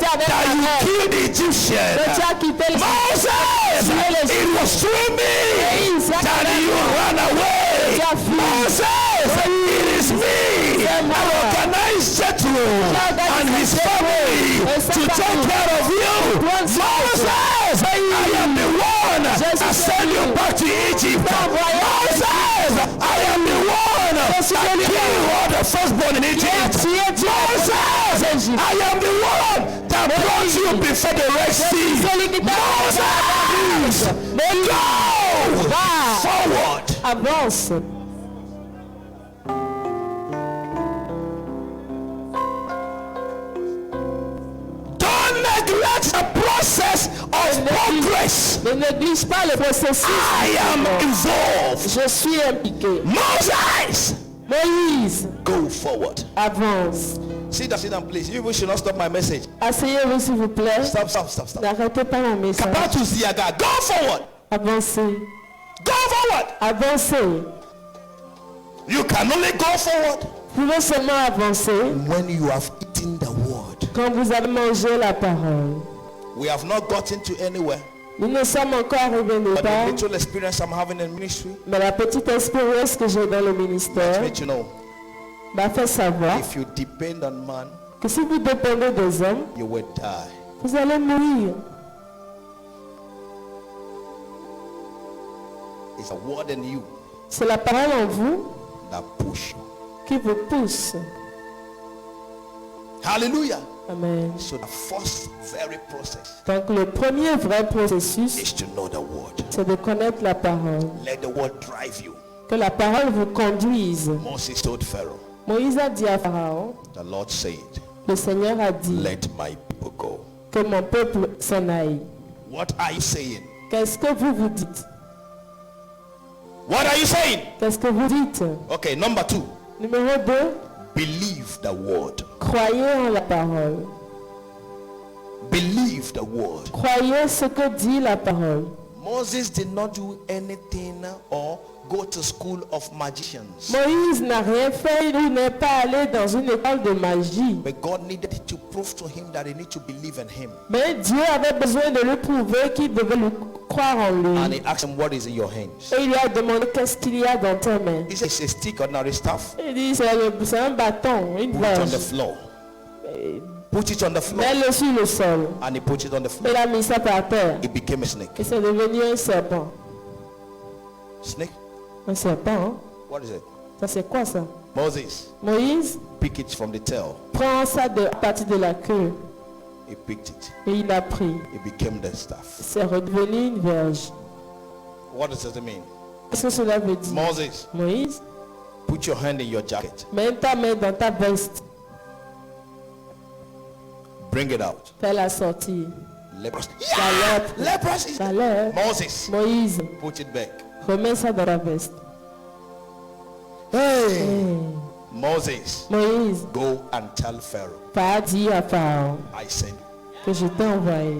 killed the Egyptian. tu as quitté le Moses, it was through me that you ran away. Moses, it is me. I organized Jethro and his family to take care of you. Moses, I am the one that sent you back to Egypt. Moses, I am the one that killed all the firstborn in Egypt. Moses, I am the one that brought you before the Red Sea. Moses, go forward. Avance. Don't neglect the process of progress. Ne néglige pas le processus. I am involved. Je suis impliqué. Moses, Moïse, Moïse, go forward. avance. Sit down, please. You should not stop my message. Asseyez-vous s'il vous plaît. Stop. N'arrêtez pas mon message. Kapatu Ziaga, go forward. Avancez. Go forward. Avancez. You can only go forward Vous pouvez seulement avancer when you have eaten the word. quand vous avez mangé la parole. We have not gotten to anywhere. Nous ne sommes encore arrivés nulle But the part, little experience I'm having in ministry, mais la petite expérience que j'ai dans le ministère let you know, m'a fait savoir if you depend on man, que si vous dépendez des hommes, you will die. vous allez mourir. It's a word in you C'est la parole en vous that push you. qui vous pousse. Hallelujah. Amen. So the first very process Donc le premier vrai processus, is to know the word. c'est de connaître la parole. Let the word drive you. Que la parole vous conduise. Moses told Pharaoh, Moïse a dit à Pharaon, the Lord said, le Seigneur a dit let my people go. que mon peuple s'en aille. What are you saying? Qu'est-ce que vous vous dites? What are you saying? Qu'est-ce que vous dites? Okay, number 2. Numéro 2, Believe the word. croyez en la parole. Believe the word. Croyez ce que dit la parole. Moses did not do anything or go to school of magicians. Moïse n'a rien fait, il n'est pas allé dans une école de magie. But God needed to prove to him that he need to believe in him. Mais Dieu avait besoin de lui prouver qu'il devait lui croire en And lui. he asked him, what is in your hands? Et il lui a demandé qu'est-ce qu'il y a dans tes mains. He said, it's a stick, ordinary staff. Il dit c'est un bâton, une Put it on the verge. floor. Put it on the floor. Mets-le sur le sol. And he put it on the floor. Il a mis ça par terre. It became a snake. Et c'est devenu un serpent. Snake? Un serpent, hein? What is it? Ça c'est quoi ça? Moses, Moïse pick it from the tail. prend ça à partir de la queue. He picked it. Et il a pris. It became the staff. C'est redevenu une verge. What does it mean? Qu'est-ce que cela veut dire? Moses, Moïse, put your hand in your jacket. mets ta main dans ta veste. Bring it out. Fais-la sortir. Leprosy. La lèpre. Leprosy. La lèpre. Moses, Moïse, put it back. remets ça dans la veste. Hey. Moses, Moïse, go and tell Pharaoh, va dire à Pharaon I sent you. que je t'ai envoyé.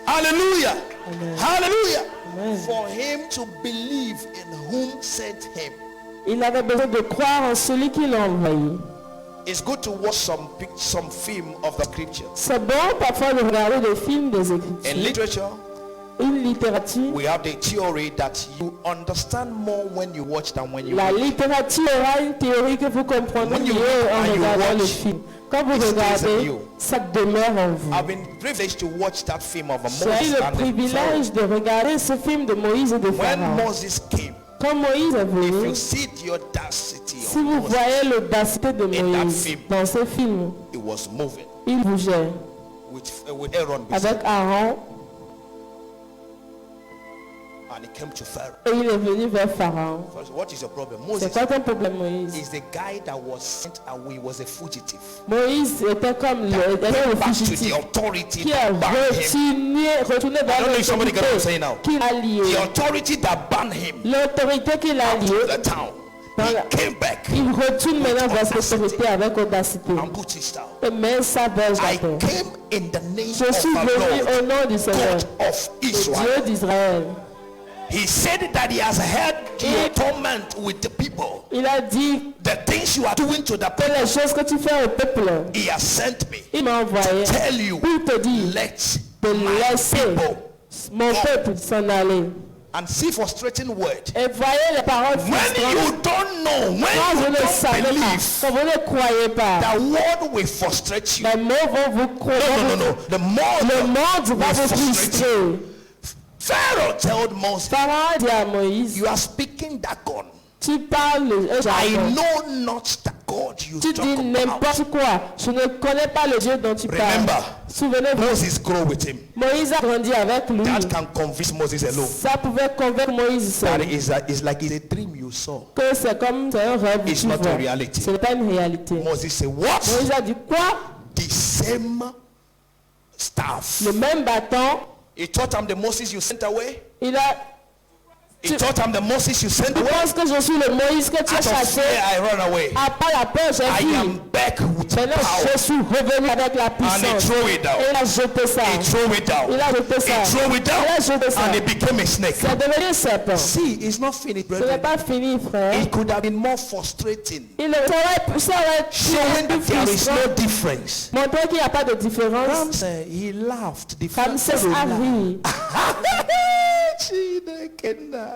Hallelujah. Amen. Hallelujah. Amen. For him to believe in whom sent him. Il avait besoin de croire en celui qui l'a envoyé. It's good to watch some film of the scripture. C'est bon parfois de regarder des films des In Écritures. literature, Une littérature. we have the theory that you understand more when you watch than when you La read. littérature aura une théorie que vous comprenez When you mieux look en and you regardant le watch, film. Quand vous it stays in regardez, you. ça demeure en vous. I've been privileged to watch that film of J'ai eu Moses le and Pharaoh. privilège de regarder ce film de Moïse et de When Pharaon. Moses came, Quand Moïse est if venu, you see the audacity si of vous Moses, voyez l'audacité de In that Moïse film. dans ce film, it was moving il bougeait with Aaron beside avec Aaron and he came to Pharaoh. et il est venu vers Pharaon. First, what is your problem? C'est Moses quoi ton problème, Moïse? is the guy that was sent away, was a fugitive. Moïse était comme That le came back to the fugitif authority qui a that banned him. retourné I vers don't know if somebody can say l'autorité now. qui l'a lié. The authority that banned him L'autorité qui l'a to lié, the town. He came back il retourne maintenant vers cette audacity autorité avec audacité and put his down. et met sa verge I à terre. came in the name Je of suis venu the au Lord, nom du Seigneur, God of le Israel. Dieu d'Israël. He said that he has heard your torment with the people. Il a dit The things you are doing to the que people, les choses que tu fais au peuple, he has sent me il m'a envoyé tell you, pour te dire let de my laisser people. mon peuple s'en aller. And see frustrating word. Et voyez les paroles When frustrantes. you don't know, when Quand vous you ne don't savez pas, believe, quand vous ne croyez pas, the word will frustrate you. les mots vont vous croire. No. The more Le monde va will vous frustrate you. frustrer. Pharaoh told Moses, Pharaon dit à Moïse, you are speaking that God. tu parles un I jargon. know not the God you Tu talk dis about. n'importe quoi. Je ne connais pas le Dieu dont tu parles. Remember, Souvenez-vous, Moses grew with him. Moïse a grandi avec lui. That can convince Moses alone. Ça pouvait convaincre Moïse That seul. is like it's a dream you saw. Que c'est comme c'est un rêve que It's tu not a vois. reality. Ce n'est pas une réalité. Moses said, what? Moïse a dit quoi? The same staff. Le même bâton. He told him the Moses you sent away. Il a He thought I'm the Moses you sent Tu away. penses que je suis le Moïse que tu as Out of chassé? fear, I ran away. À part la peur, j'ai I fui. am back with Maintenant, power. je suis revenu avec la And he puissance. threw it down. Et il a jeté ça. He threw it down. Il a jeté ça. He threw it down. Il a jeté ça. And it became a snake. C'est devenu un serpent. See, it's not finished, Ce n'est brethren. pas fini, frère. It could have been more frustrating. Ça aurait Showing pu that there is frustrant. no difference. Montrer qu'il n'y a pas de différence. Ramsey, he laughed. The Ramsès Pharaoh a laughed. ri.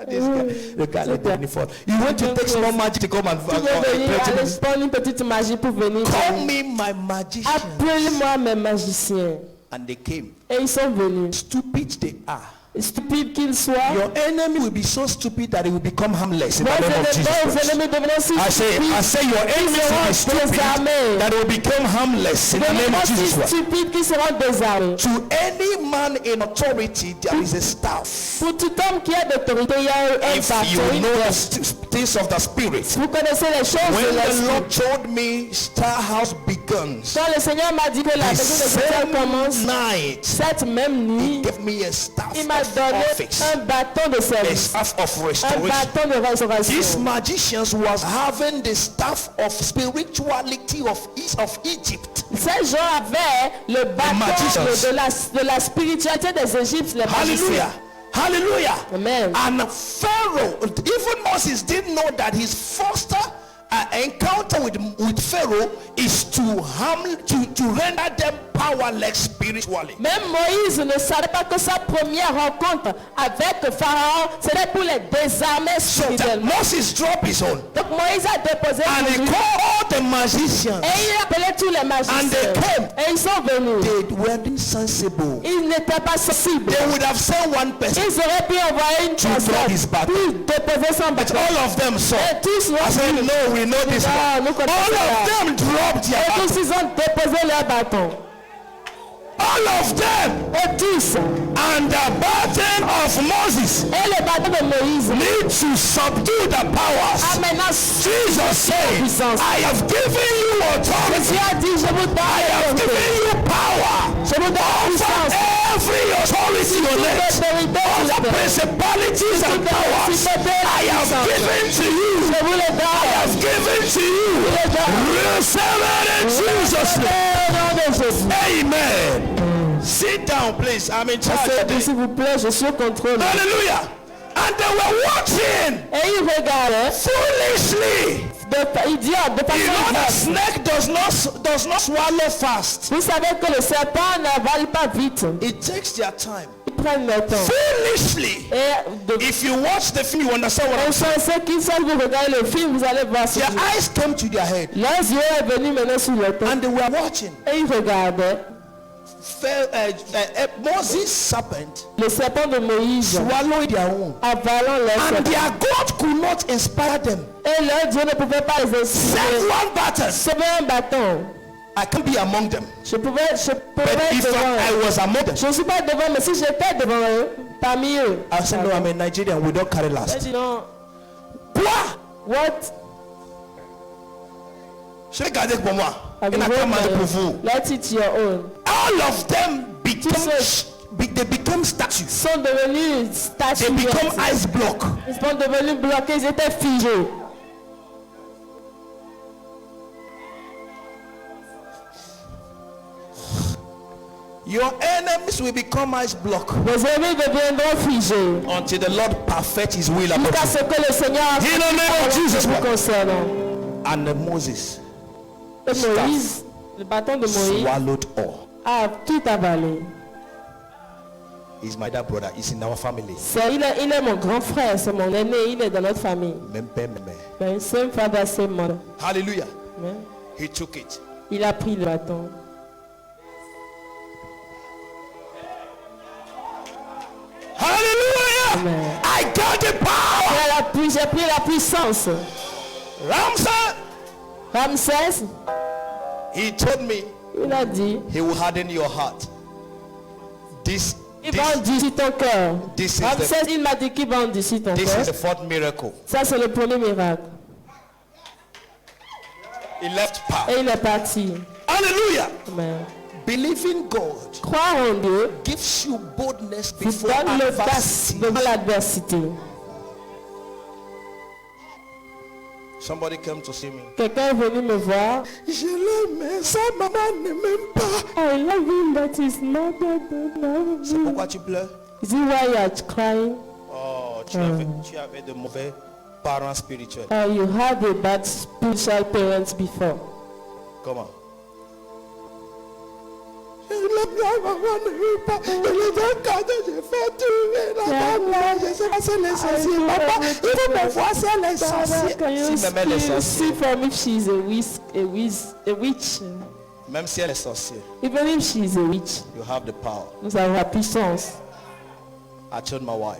This guy, the guy let the fall. You want to take small magic to come and Tu veux venir, allez prendre une petite magie pour venir. call me my magician. Appelle-moi mes magiciens. And they came. Et ils sont venus. Stupid they are. Stupides qu'ils soient. Your enemy will be so stupid that he will become harmless in the Vos name of Jesus Christ. ennemis devenant si I stupides. say your enemy will be stupid Désarmés. that he will become harmless in the name Devenant of si Jesus Christ. stupides qu'ils seront désarmés. To any man in authority, there is a staff. Pour tout homme qui a d'autorité, il y a un If bâton, you une know the tête. things of the spirit, Vous connaissez les choses when de the l'esprit. Lord told me Star House begins, Quand le Seigneur m'a dit que la the maison de Seigneur commence, same night, cette même he nuit, gave me a staff il m'a of donné office, un bâton de a service, staff of un restoration. bâton de These restauration. magicians was having the staff of spirituality of Egypt. Ces gens avaient le bâton magicians. de la spiritualité des Égyptes, les magiciens. Hallelujah. Hallelujah. Amen. And Pharaoh, even Moses didn't know that his first encounter with Pharaoh is to render them powerless spiritually. Même Moïse ne savait pas que sa première rencontre avec Pharaon, c'était pour les désarmer So that spirituellement. Moses dropped his own. Donc Moïse a déposé And he son livre. called all the magicians. Et il appelait tous les And magiciens. they came. Et ils sont venus. They weren't sensible. Ils n'étaient pas sensibles. They would have sent one person. Ils auraient pu envoyer une throw his personne bâton. pour déposer son But bâton. all of them saw. Et tous I said, ont no, we know this Ah, one. nous connaissons All ça. of them dropped their Et bâton. tous ils ont déposé leur bâton. All of them. Et tous. And the button of Moses Et le bâton de Moïse need to subdue the a powers. maintenant Jesus said, puissance. I have given you authority. Jésus a dit, je vous donne I have l'autorité. given you power. Je vous donne la puissance. Every authority on Toute earth. autorité sur All la the terre. principalities and Toute powers. principauté et I have puissance. given to you. Je vous le I donne. have given to you. Receive it in Jesus' name. Au nom de Jésus. Amen. Sit down, please. I'm in charge Asseyez-vous, today. s'il vous plaît, je suis au contrôle. Hallelujah. And they were watching Et il regardait. foolishly. Idiot, de You know the façon. snake does not swallow fast. Vous savez que le serpent n'avale pas vite. It takes their time. Ils prennent le temps. Foolishly. Et de If you watch the film, you understand what I'm saying. pensez qu'ils savent vous regardez le film, vous allez voir ce Their que eyes came to their head leurs yeux est venu maintenant sur le temps. and they were watching. Et ils regardaient. Moses' serpent Le serpent de Moïse swallowed their own. avalant leur And serpent. their God could not inspire them. Et leur Dieu ne pouvait pas les Send inspirer. one button. Sauver un bâton. I can't be among them. Je pouvais But être if devant I eux. was among them, Je ne suis pas devant, mais si j'étais devant eux, parmi eux. I said, no, I'm a Nigerian. We don't carry J'ai last. dit non. Quoi? What? Je vais garder pour moi. Have Et you la commande pour vous. heard? Let it your own. All of them Jesus. they become statues. Sont devenus They statues. become ice block. Ils sont devenus bloqués, ils étaient figés. Your enemies will become ice block Les ennemis deviendront figés. until the Lord perfect his will about Jusqu'à you. ce que le Seigneur a In the name of Jesus nous Christ. concernant. And Moses Et Moïse, le bâton de Moïse, swallowed all. a tout avalé. He's my dad brother. He's in our family. Il est mon grand frère, c'est mon aîné, il est dans notre famille. Mais same father, same mother. Hallelujah. Amen. He took it. Il a pris le bâton. Hallelujah. Amen. I got the power. J'ai pris la puissance. Ramsey, Ramsès, he told me il a dit, he will harden your heart. il va endurcir ton cœur. This is Ramsès, il m'a dit qu'il va endurcir ton This is cœur. the fourth miracle. Ça, c'est le premier miracle. He left power. Et il est parti. Hallelujah. Amen. Believing God Croire en Dieu gives you boldness vous before donne l'audace adversity. devant l'adversité. Somebody came to see me. Quelqu'un est venu me voir. Je l'aime, mais sa maman ne m'aime pas. I love him, but his mother don't love C'est him. pourquoi tu pleures? Is it why you are crying? Oh, tu avais de mauvais parents spirituels. You had a bad spiritual parents before. Comment? See from if she is a witch. Même si elle est sorcière, Even if she is a witch, you have the power. nous avons la puissance. I told my wife,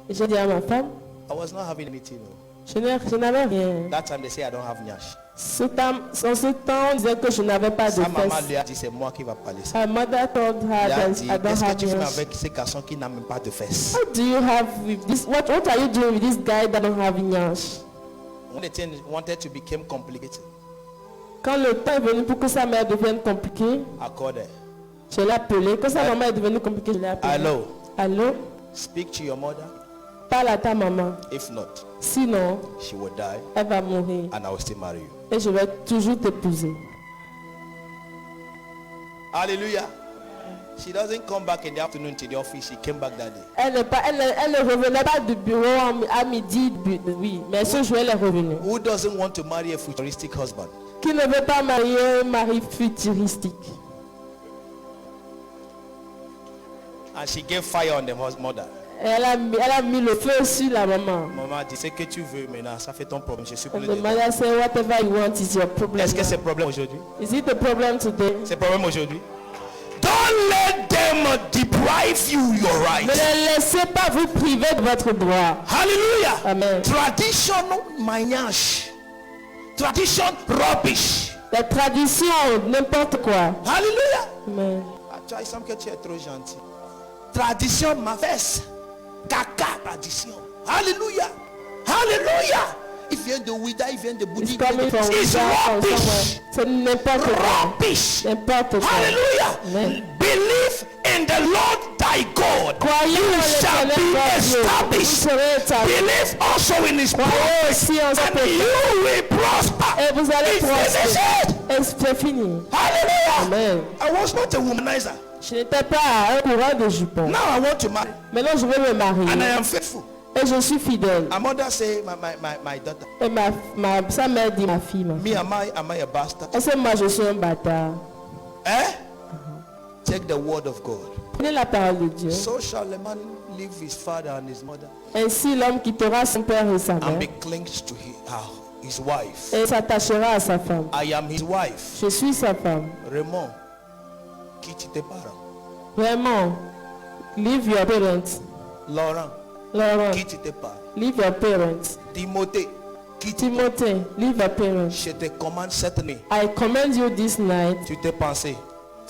Et j'ai dit à ma femme, I was not having anything. je n'avais rien. That time they say I don't have nyash. En ce temps, on disait que je n'avais pas de Sa maman fesses. lui a dit c'est moi qui va parler ça. Her mother told her Il a that dit, I don't qu'est-ce que have tu fais nails. avec ces garçons qui n'ont même pas de fesses? What do you have with this? What are you doing with this guy that don't have nyash? When the thing wanted to become complicated, Quand le temps est venu pour que sa mère devienne compliquée, I called her. je l'ai appelée. Quand sa maman est devenue compliquée, je l'ai appelée. Hello, Allô? speak to your mother. Parle à ta maman. If not, Sinon, she will die elle va mourir. and I will still marry you. Et je vais toujours t'épouser. Hallelujah. She doesn't come back in the afternoon to the office. She came back that day. Elle ne revenait pas du bureau à midi, oui. Mais ce jour, elle est revenue. Who doesn't want to marry a futuristic husband? Qui ne veut pas marier un mari futuristique? And she gave fire on the mother. Elle a mis le feu sur la maman. Maman a dit, c'est que tu veux maintenant, ça fait ton problème. Je suis plus And de the mother said, whatever you want is your problem. Est-ce que c'est problème aujourd'hui? Is it a problem today? C'est problème aujourd'hui? Don't let them deprive you your Ne right. les laissez pas vous priver de votre droit. Hallelujah. Amen. Tradition maniash. Tradition rubbish. La tradition, n'importe quoi. Hallelujah. Amen. Tu as que tu es trop gentil. Tradition ma fesse. Caca tradition. Hallelujah. Hallelujah. Il vient de Ouida, il vient de It's Boudi. coming from It's somewhere. rubbish. C'est n'importe quoi. Rubbish. N'importe quoi. Hallelujah. Amen. Believe in the Lord thy God. Croyez You en shall l'Éternel be votre Dieu. Vous established. serez établis. Believe also in his Croyez promise. aussi en sa And promesse. you will prosper. Et vous allez It's prospérer. finished. Et c'est fini. Hallelujah. Amen. I was not a womanizer. Je n'étais pas un courant de jupons. Now I want to marry. Maintenant, je vais me And I marier. am faithful. Et je suis fidèle. My mother say, my daughter, Et sa mère dit ma fille. me am I a bastard? Est-ce que moi je suis un bâtard? Eh? Take the word of God. Prenez la parole de Dieu. So shall a man leave his father and his mother Ainsi l'homme quittera son père et sa and mère be clinged to his wife. et s'attachera à sa femme. I am his wife. Je suis sa femme. Raymond, quitte tes parents. Vraiment, leave your parents. Laurent, Laurent, quitte tes parents. leave your parents. Timothée, quitte. Timothy, leave your parents. Je te commande cette nuit. I command you this night Tu t'es pensé.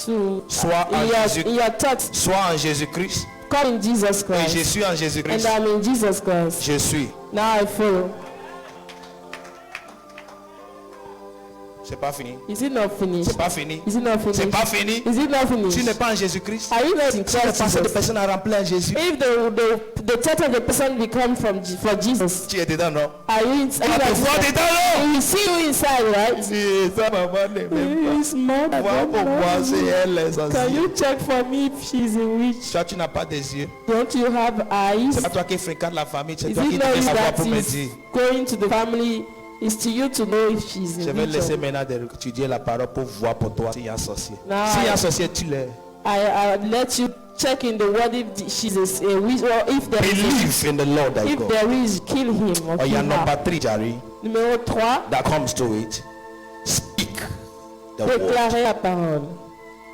to Sois en Jésus. in your thoughts, Sois en Jésus-Christ. come in Jesus Et Christ. je suis en And Jésus-Christ. I'm in Jesus Christ. Je suis. Now I follow. C'est pas fini. Is it not finished? C'est pas fini. Is it not C'est finished? pas fini. Is it not finished? Tu n'es pas en Jésus-Christ. Are you not in Tu n'es Christ pas cette Jesus? personne à remplir en Jésus. If the church of the person become for Jesus, Tu es dedans, non? are you On inside? va te voir dedans, non? We see you inside, right? Si, sa maman ne m'aime He's mad. I pas. don't Pour moi, know. c'est elle, les Can anciens. you check for me if she's a witch? Toi, tu n'as pas des yeux. Don't you have eyes? C'est pas toi qui fréquente la famille, c'est Is toi qui it not devais you savoir that pour me is dire. going to the family? It's to you to know if she's Je a vais witch. laisser or- maintenant d'étudier la parole pour voir pour toi s'il y a un sorcier. Non. S'il y a un sorcier, tu l'es. I let you check in the word if she's a witch or if there is. Believe in the Lord thy If God. there is, kill him or Oh, il y a kill her. number 3, Jerry, Numéro 3, that comes to it. Speak the word. déclarer la parole.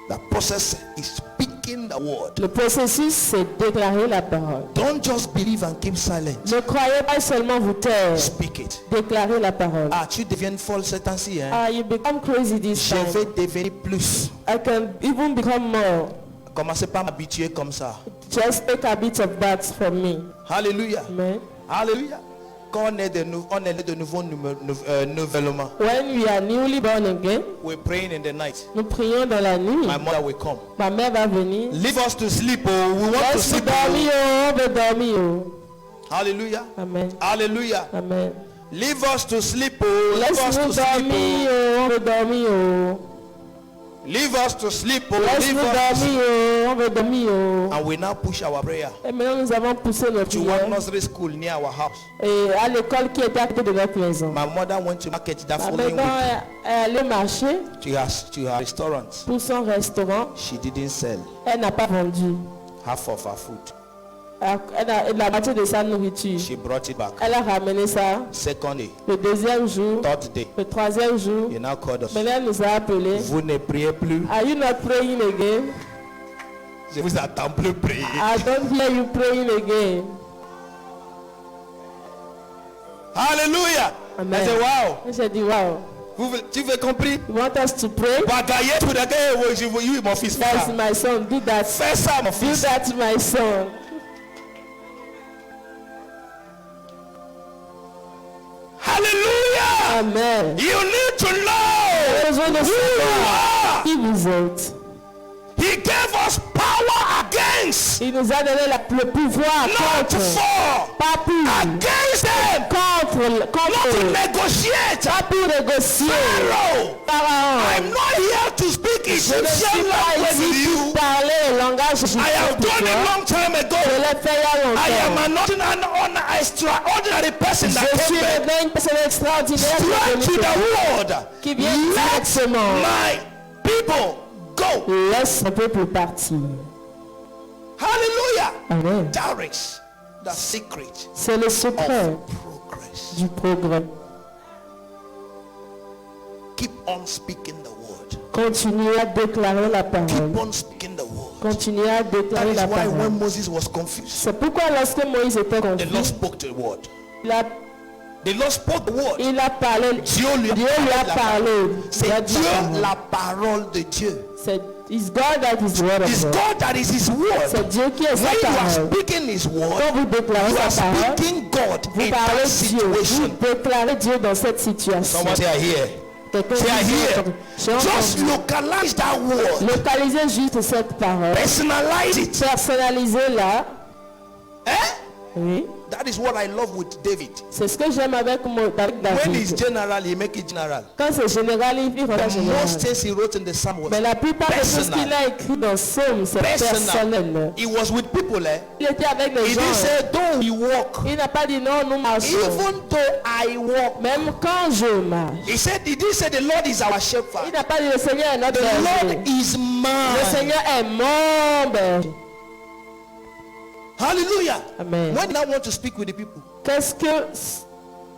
The process is speaking the word. Le processus, c'est déclarer la parole. Don't just believe and keep silent. Ne croyez pas seulement vous taire. Speak it. Déclarez la parole. Ah, tu deviens folle ce temps-ci, hein? You become crazy this Je vais time. devenir plus. I can even become more. Commencez pas à m'habituer comme ça. Just take a bit of that from me. Alléluia. Amen. Alléluia. Quand on est de nouveau nouvellement, When we are newly born again, we're praying in the night. nous prions dans la nuit. My mother will come. Ma mère va venir. Leave us to sleep. Oh, we want to Laisse-nous sleep. dormir, Oh. on veut dormir. Hallelujah. Amen. Hallelujah. Amen. Leave us to sleep, oh. Leave us Laisse-nous to sleep, dormir, oh. on veut dormir, oh. Leave us to sleep, oh. Laisse-nous Leave us. dormir, oh. On veut dormir, oh. And we now push our prayer Et maintenant nous avons poussé notre to prière one nursery school near our house. et à l'école qui était à côté de notre maison. My mother went to market that Ma following maman week est allée marcher to her restaurant. pour son restaurant. She didn't sell Elle n'a pas vendu half of her food. la moitié de sa nourriture. She brought it back. Elle a ramené ça Second day, le deuxième jour, third day, le troisième jour. you now called us. Maintenant elle nous a appelé. Vous ne priez plus. Are you not praying again? Je vous attends plus prier. I don't hear you praying again. Hallelujah. Amen. I said, wow. J'ai dit wow. Tu veux compris? You want us to pray? Bagaille tout le gars, je veux you mon fils. That's my son. Do that. Fais ça mon Do fils. that, my son. Hallelujah. Amen. You need to know Besoin de who you savoir are. qui vous êtes. He gave us power against, Il nous a donné le pouvoir not contre, for, pas pour, against them, contre not to eux, negotiate. pas pour négocier. Pharaoh, Pharaon, I'm not here to speak je ne suis Egyptian pas language with ici you. pour parler le langage I égyptien have pour done it toi. long time Je ago. l'ai fait il y a I am longtemps. an extraordinary person that Je suis came back maintenant une personne extraordinaire straight to the word. qui vient Let directement. my people go. Laisse le peuple partir. Hallelujah. Amen. That is the secret C'est le secret of progress. du progrès. Keep on speaking the word. Continuez à déclarer la parole. Keep on speaking the word. Continuez à That déclarer is la why parole. when Moses was confused, C'est pourquoi lorsque Moïse était the Lord confus, spoke the word. il The Lord spoke the word. a parlé. Dieu lui Dieu lui a parlé. Il a C'est dit Dieu la parole. la parole de Dieu. C'est it's God that is word It's of God. God that is His word. C'est Dieu qui est sa When you are parole. speaking His word, Quand vous déclarez you are sa parole, speaking God vous in parlez that Dieu. Vous situation. déclarez Dieu dans cette situation. Someone say I hear. Quelqu'un Say I dit, hear. j'ai Just entendu. localize that word. Localisez juste cette parole. Personalize it. Personnalisez-la. Eh? Oui. That is what I love with David. C'est ce que j'aime avec When it's David. general, he make it general. Quand c'est général, il rend The général. most things he wrote in the psalm was Mais la plupart des choses personal. qu'il a écrit dans Psaume, c'est personnel. Personal. He was with people. Il était avec les He gens. didn't say, though we walk. Il n'a pas dit non, nous marchons. Even though I walk. Même quand je marche. He didn't say the Lord is our shepherd. Il n'a pas dit le Seigneur est notre The berger. Lord is Le mine. Seigneur est mon berger. Hallelujah. Amen. When I want to speak with the people, Qu'est-ce que...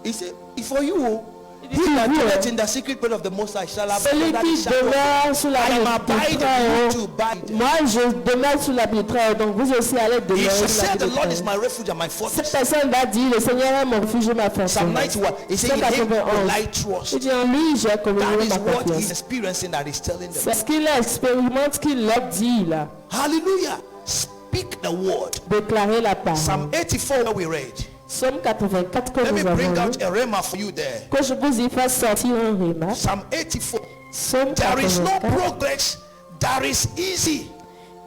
he said, if for you, Il he dit, that oui, dwelleth in the secret place of the Most High shall abide celui under the qui shadow of demeure sous la I am du abiding, you Très-Haut. to abide. Moi, je demeure sous l'abri du Très-Haut. Donc vous aussi allez He demeurer should sous say, l'abri the du Lord is Très-Haut. my refuge and my Cette fortress. personne va dire, le Seigneur est mon refuge et ma Psalm forteresse. 91, he said, in him will I 191. trust. Il dit, en lui, j'ai communié That is ma what he's confiance. experiencing that he's telling them. C'est ce qu'il expérimente, ce qu'il leur dit là. Hallelujah. Speak the word. Déclarer la parole. Psalm 84 where we read. Psaume 84 que Let me nous bring avons out lu. a rhema for you there. Que je vous y fasse sortir un rhéma. Psalm 84. Psaume There is no 84. progress that is easy.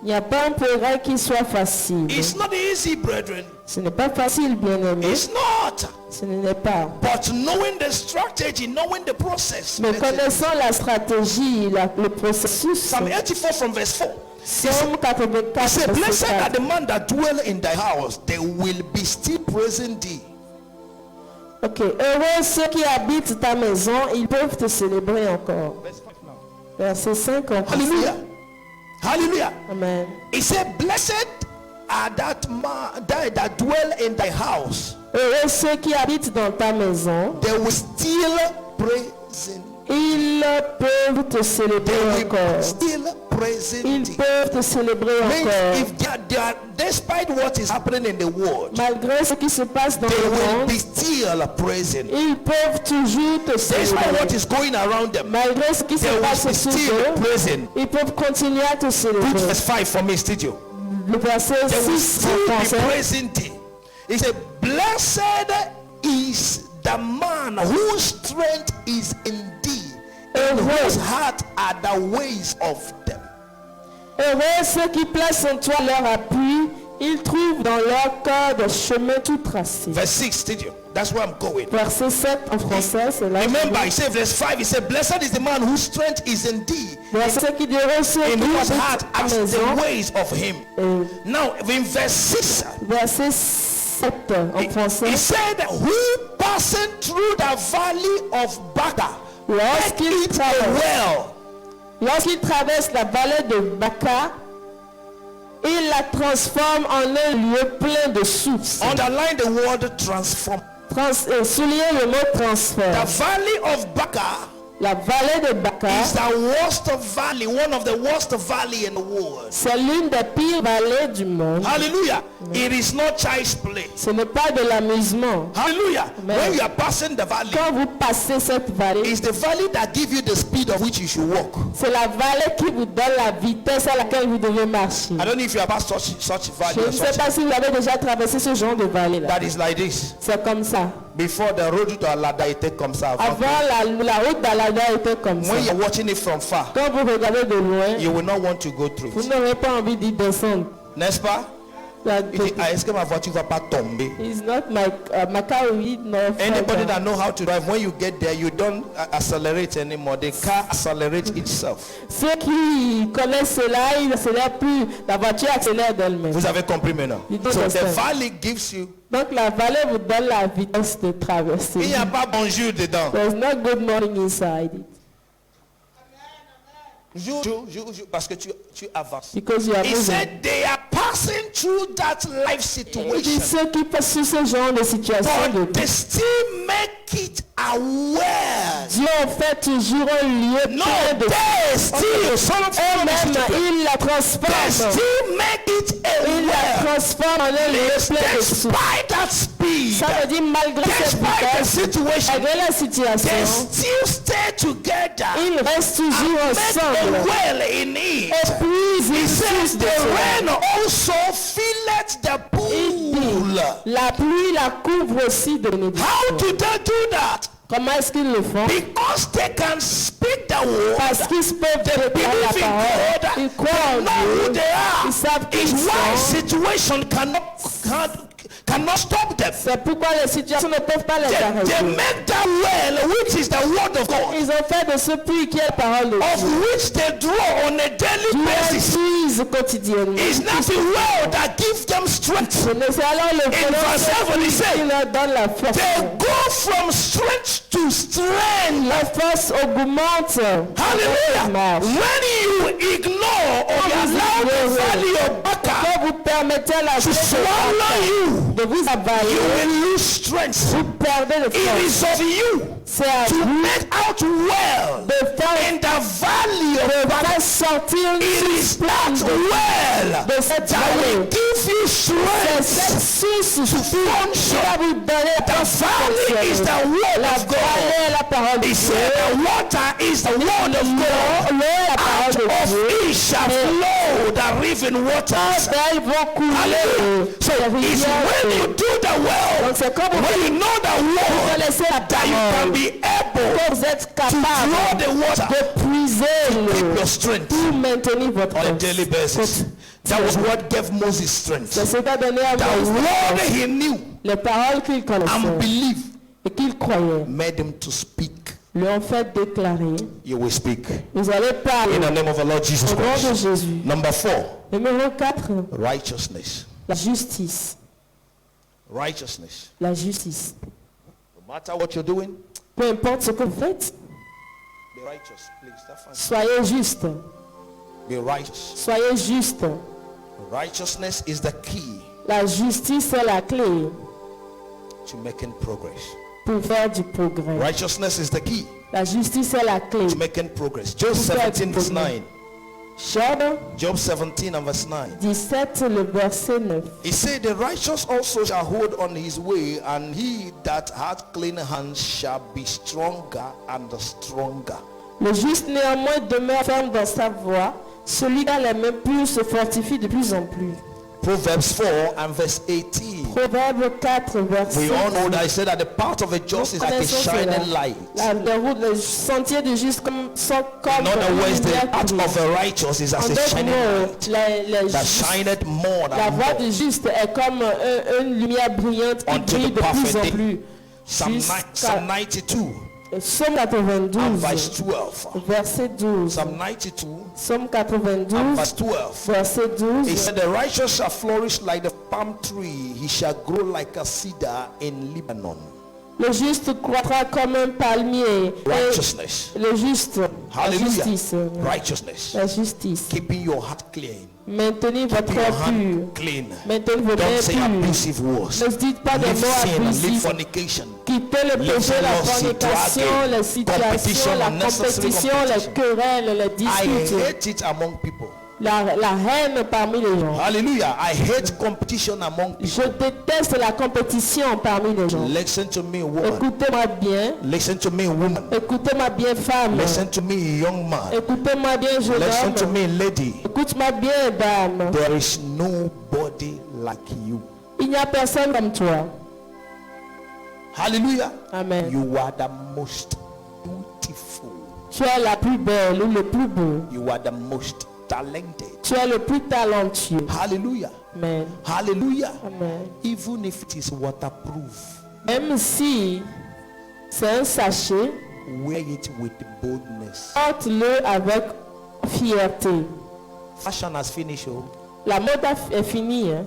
Il n'y a pas un progrès qui soit facile. It's not easy, brethren. Ce n'est pas facile, bien-aimé. It's not. Ce n'est pas. But knowing the strategy, knowing the process. Mais makes it connaissant la stratégie, le processus. Psalm 84 from verse 4. Psaume 84, He said, verset blessed are 4. the man that dwell in thy house, they will be still praising thee. Ok. Heureux ceux qui habitent ta maison, ils peuvent te célébrer encore. Verset 5 encore. Hallelujah. Hallelujah. Amen. He said, blessed are that man that dwell in thy house, Heureux ceux qui habitent dans ta maison, they will still praising. ils peuvent te They célébrer will encore. still praising Ils thee. peuvent te célébrer Means encore. if they are, despite what is happening in the world, Malgré ce qui se passe dans they le will monde, be still praising. ils peuvent toujours te Despite what célébrer. is going around them, Malgré ce qui se they passe will be autour still d'eux, praising. ils peuvent continuer à te Put célébrer. verse 5 for me, studio. Le verset They will 6 still be français. praising thee. He said, blessed is the man whose strength is in thee, and whose heart are the ways of them. Heureux ceux qui placent en toi leur appui Ils trouvent dans leur cœur des chemins tout tracés. Verse 6, did you? That's where I'm going. Verset 7 en français, c'est là. Remember, he said, verse 5, he said, blessed is the man whose strength is in thee, Verset qui dirait ceux in qui whose heart habitent à are la maison. the ways of him. Now, in verse 6, Verset 7 en français. he said, who passing through the valley of Baca, make Lorsqu'il it a well. traverse la vallée de Baca, il la transforme en un lieu plein de sources. Underline the word transform. Soulignez le mot The transfert. valley of Baca La vallée de Baca, is the worst valley, one of the worst valley in the world. c'est l'une des pires vallées du monde. Hallelujah. It is not child's play. Ce n'est pas de l'amusement. Hallelujah. Amen. When you are passing the valley, Quand vous passez cette vallée, it's the valley that gives you the speed of which you should walk. c'est la vallée qui vous donne la vitesse à laquelle vous devez marcher. I don't know if you have passed such Je valley ne or sais such. pas si vous avez déjà traversé ce genre de vallée-là. That is like this. C'est comme ça. Before the road to Alada était comme ça. Avant, la route d'Alada était comme ça. When you're watching it from far, Quand vous regardez de loin, you will not want to go through vous it. n'aurez pas envie d'y descendre. N'est-ce pas? Est-ce que ma voiture va pas tomber? It's not my car will not fall Anybody down. that know how to drive, when you get there, you don't accelerate anymore. The car accelerates itself. Ceux qui connaissent cela, ils n'accélèrent plus. La voiture accélère d'elle-même. Vous avez compris maintenant? You don't So the understand. valley gives you. Donc la vallée vous donne la vitesse de traverser. Il n'y a pas bonjour dedans. There's no good morning inside it. Jour, parce que tu avances. Because you are He moving. said they are passing through that life Il dit situation, ceux qui passent sur ce genre de situation de but they still make it aware. Dieu en fait toujours un lieu No, plein de they still, son of eux-mêmes, il la they transforme. still make it Il la aware. transforme en un lieu plein de sources. Despite that speed, Ça veut dire malgré cette despite the vitesse, situation, malgré la they situation, still stay together ils restent toujours and make a ensemble. well in it. Et puis He ils says source de the cela. rain also filleth the pool. La pluie la couvre aussi de How bénédictions. do they do that? Comment est-ce qu'ils le font? Because they can speak the word. Parce qu'ils peuvent They préparer believe la in parole. God. Ils croient They en know who Dieu. they are. Ils savent qui It's ils why sont. situation cannot stop them. C'est pourquoi les situations ne peuvent pas les They arrêter. make that well, which is the word of God, Ils ont fait de ce puits qui est la parole de of Dieu. which they draw on a daily Dieu basis. puise quotidiennement. It's not the well that gives them strength. C'est alors le In verse 7, he qui said, leur donne la force. they go from strength to strength. La force augmente. Hallelujah. When you ignore or you allow the valley of Baca Quand vous permettez la to force swallow you, de vous you avaler, will lose strength. vous perdez le It force. is of you C'est à to vous make out well de faire in the valley of Baca. sortir It is that well de cette that will vallée. give you C'est cette strength source to qui va function. vous donner The valley is the word la of God. vallée est la parole de He Dieu. said the water is the word of God. L'eau est la parole de Of Dieu. it shall flow the living waters. Elles vont couler. Hallelujah. So Les it's rivières when you d'eau. do the well, Donc c'est comme when you know the vous word, connaissez la that you can parole, be able que vous êtes to draw capable the water, de puiser keep l'eau your strength pour maintenir votre on a force. daily basis. That was what gave Moses strength. C'est ce qu'a donné à The Moïse word he knew les paroles qu'il and connaissait believed et qu'il croyait. made him to speak. Lui ont fait déclarer, You will speak. vous allez parler In the name of the Lord Jesus au nom de Christ. Jésus. Number 4, Numéro 4, righteousness. la justice. Righteousness. La justice. No matter what you're doing, Peu importe ce que vous faites, be righteous, please. That's fine. soyez juste. Be righteous. Soyez juste. Righteousness is the key La justice est la clé to making progress. pour faire du progrès. Righteousness is the key La justice est la clé. to making progress. Job Pour faire 17 du verse progrès. 9. Job Job 17 and verse 9. 17, le verset 9. He said, the righteous also shall hold on his way, and he that hath clean hands shall be stronger and stronger. Le juste néanmoins demeure ferme dans sa voie. Celui qui a les mains pures se fortifie de plus en plus. Proverbs 4 and verse 18. Proverbe 4, verset We all know 10. that I said that the path of a just is like a Connaissons cela. shining light. La route, le sentier du juste sont comme In other une words, the lumière path brillante. of a righteous is En as a d'autres shining mots, light that shineth more la than voie more. du juste est comme une lumière brillante qui Unto brille the de plus perfect en day. plus. Psalm Jusqu'à- 92 Psaume and 92, verse 12. verset 12. Psalm 92 Psaume and 92, verse 12. verset He 12. said, the righteous shall flourish like the palm tree. He shall grow like a cedar in Lebanon. Le juste croîtra comme un palmier. Et Righteousness. le juste, la Hallelujah. justice. Righteousness. La justice. Keeping your heart clean. Maintenez votre Keeping your cœur pur. hand clean. Maintenez vos Don't mains say pures. abusive words. Ne dites pas des Live mots sin, live abusifs. fornication. Quittez le Live péché, la jealousy, fornication, dragging, les situations, competition, la unnecessary compétition, les competition. querelles, les I disputes, hate it among people. la haine parmi les gens. Hallelujah. I hate competition among people. Je déteste la compétition parmi les gens. Listen to me, woman. Écoutez-moi bien. Listen to me, woman. Écoutez-moi bien, femme. Listen to me, young man. Écoutez-moi bien, jeune Listen to homme. me, lady. Écoute-moi bien, dame. There is nobody like you. Il n'y a personne comme toi. Hallelujah. Amen. You are the most beautiful. Tu es la plus belle ou le plus beau. You are the most talented. Tu es le plus talentueux. Hallelujah. Amen. Hallelujah. Amen. Even if it is waterproof, Même si c'est un sachet, wear it with boldness. porte-le avec fierté. Fashion has finished. Oh. La mode est finie. Hein?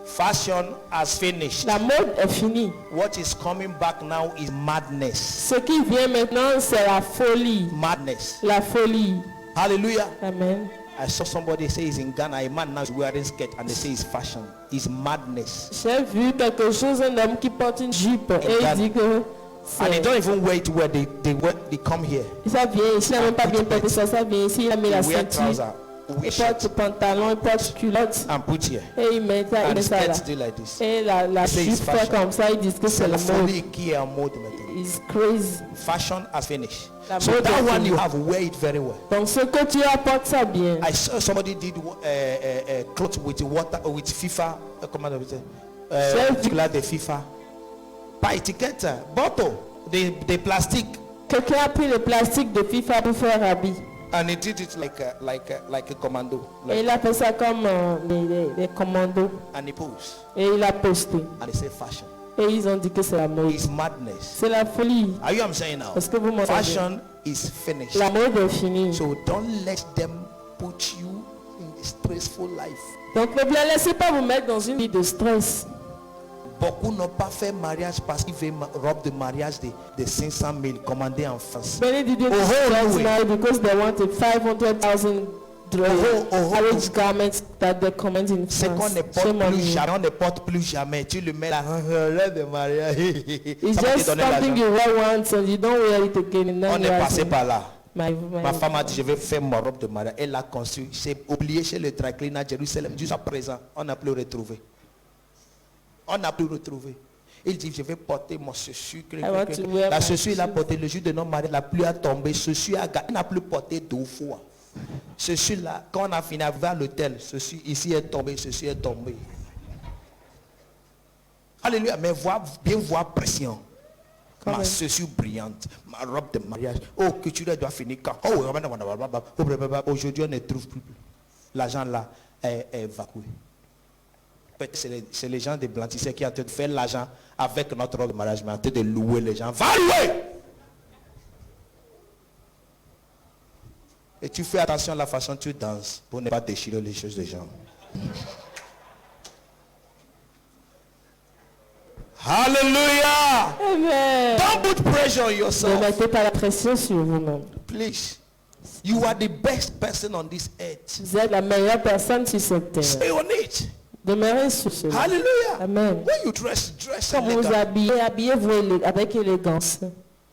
Fashion has finished. La mode est finie. What is coming back now is madness. Ce qui vient maintenant, c'est la folie. Madness. La folie. Hallelujah. Amen. I saw somebody say he's in Ghana. A man now is wearing skirt and they say it's fashion. It's madness. J'ai vu quelque chose, un homme qui porte une jupe et il dit que And they c'est... don't even wear it where they come here. Ça vient ici, il n'a même pas bien porté ça, ça vient ici, il a mis la They wear ceinture, trouser, il wear porte shirt pantalon, il porte culotte and put here. et il met ça, il And met the ça là. skirt do like this. Et la Say jupe it's fait fashion. comme ça, ils disent que c'est C'est la la mode. folie qui est en mode maintenant. It's crazy. Fashion has finished. La So mode that est one finie. you have, wear it very well. Donc ce que tu apportes ça bien. I saw somebody did clothes with water with FIFA. Comment on dit? Là de FIFA. Pas étiquette, bottle, des plastiques. Quelqu'un a pris le plastique de FIFA pour faire habit. And he did it like a commando. Et il a fait ça comme les commandos. And he posed. Et il a posté. And he said fashion. Et ils ont dit que c'est la mode. It's madness. C'est la folie. Are you I'm saying now? Est-ce que vous m'entendez? Fashion is finished. La mode est finie. So don't let them put you in a stressful life. Donc ne les laissez pas vous mettre dans une vie de stress. Beaucoup n'ont pas fait mariage parce qu'ils veulent robe de mariage de 500 000 commandée en France. Many didn't Oh, get married because they wanted 500,000 marriage garments that they command in C'est qu'on France. ne porte Shame on plus you. jamais, on ne porte plus jamais. Tu le mets là, robe de mariage. It's Ça va te just donner something l'argent. you wear once and you don't wear it again. And On then est you passé have par là. my Ma femme a dit, je vais faire ma robe de mariage. Elle l'a conçue. C'est oublié chez le dry cleaner à Jérusalem. Jusqu'à présent, on n'a plus retrouvé. On n'a plus retrouvé. Il dit, je vais porter mon chaussure. want to wear La my chaussure, il a porté le jour de notre mariage. La pluie a tombé. Chaussure a gâté. Il n'a plus porté 2 fois. Chaussure là, quand on a fini à l'hôtel, chaussure ici est tombé, chaussure est tombé. Alléluia. Mais bien voir pression. Quand Ma même. chaussure brillante, ma robe de mariage. Oh, que tu dois finir quand? Oh, aujourd'hui on ne trouve plus. L'argent là est évacué. C'est les gens des blanchisseurs qui ont en train de faire l'argent avec notre robe de mariage, mais en train de louer les gens. Va louer! Et tu fais attention à la façon dont tu danses pour ne pas déchirer les choses des gens. Hallelujah! Amen. Don't put pressure on Ne yourself. mettez pas la pression sur vous-même. Please. You are the best person on this earth. Vous êtes la meilleure personne sur cette terre. Stay on it. Demeurez sur ce. Hallelujah. Amen. When you dress Quand vous vous elegant. habillez, habillez-vous avec élégance.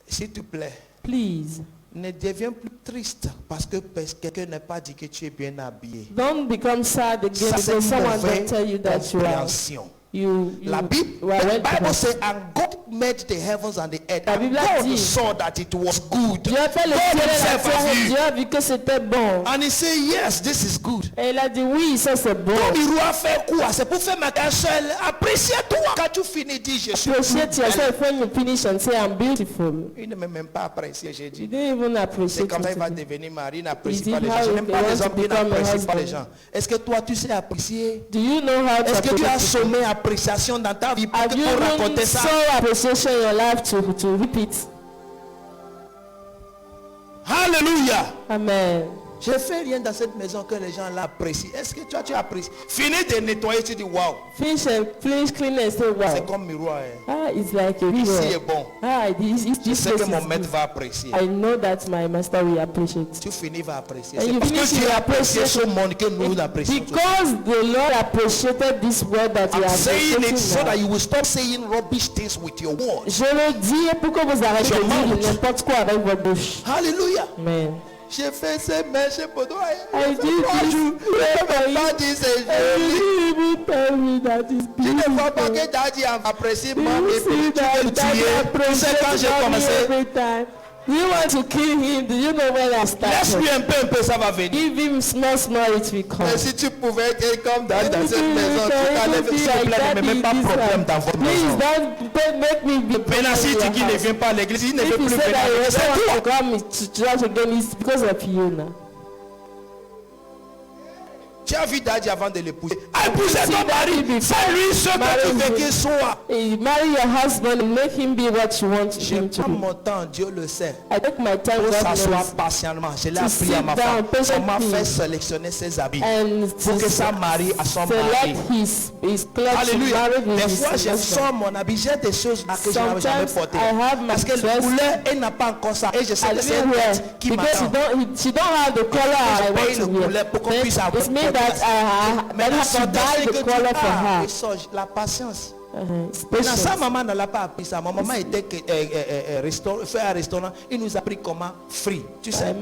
S'il te plaît, Please. ne deviens plus triste parce que quelqu'un n'a pas dit que tu es bien habillé. Don't become sad again Ça, c'est because une someone mauvaise don't tell you that you are. compréhension. La Bible, the Bible says, and God made the heavens and the earth. And God saw that it was good. Dieu a fait le ciel et la terre et Dieu a vu que c'était bon. And he said, yes, this is good. Et il a dit oui, ça c'est bon. C'est pour faire un seul. Apprécie-toi. Quand tu finis, dis je suis Appreciate yourself when you finish and say I'm beautiful. Il ne m'a même pas apprécié, j'ai dit. You didn't even appreciate C'est comme ça it. il va devenir mari, il n'apprécie Is it pas les how gens. Je you n'aime pas les want hommes to qui become a n'apprécient pas les husband? gens. Est-ce que toi tu sais apprécier? Do you know how to Est-ce que tu as appreciate? semé appréciation dans ta vie pour Have you raconter even ça? saw appreciation in your life to repeat? Alléluia. Amen. Je fais rien dans cette maison que les gens l'apprécient. Est-ce que toi tu apprécies? Finis de nettoyer, tu dis waouh. Finish clean and say C'est wow. comme miroir. Ah, it's like a Ici mirror. est bon. Ah, Je this sais place que mon is maître good. va apprécier. I know that my master will appreciate. Tu finis va apprécier. And C'est you parce finish que Dieu with apprécie ce appreciation. monde que nous apprécions. Because the Lord appreciated this word that you I'm are saying it appreciating so now. that you will stop saying rubbish things with your words. Je le dis pour que vous arrêtez Your de dire mouth. n'importe quoi avec votre bouche. Hallelujah. Amen. J'ai fait ces mèches pour toi. I did this. Je ne peux pas dire c'est joli. You even tell me that is Tu ne vois pas beautiful. que Daddy apprécie Do moi you et see puis tu veux le that tuer. Tu sais quand j'ai appreciates commencé. every time? You want to kill him? Do you know when I started? Laisse-lui un peu, ça va venir. Give him small, it will come. Mais si tu pouvais être comme dans cette maison, tu Can t'enlèves, you s'il be vous plaît, like ne me mets pas that in this problème house? dans votre Please maison. don't make me be. Maintenant, si tu dis qu'il ne vient pas à l'église, il ne veut If plus you venir say à that you l'église. don't C'est want to toi. come to church again, it's because of you now. Tu as vu Daddy avant de l'épouser. Épousez ton mari. C'est lui ce que tu veux qu'il soit. You marry your husband and make him be what you want Je him to prends be. mon temps, Dieu le sait. I take my time, Pour God s'asseoir knows, patiemment. Je l'ai To appris à sit ma down femme. Comment patiently. faire sélectionner ses habits. and Pour que sa mari à son mari. select his clothes to Alléluia. marry Des his fois, je husband. sors mon habit. J'ai des choses là que je n'avais jamais Sometimes portées. I have my Parce que le dress couleur, elle n'a pas encore ça. Et je sais I que c'est didn't une wear tête qui because m'attend. she don't have the color I Je want paye to le wear. couleur pour qu'on Then puisse avoir. it means that I have to buy the color for her. La patience. It's Maintenant, sa patience. maman ne l'a pas appris ça. Ma maman était fait un restaurant. Il nous a appris comment frire. Tu sais,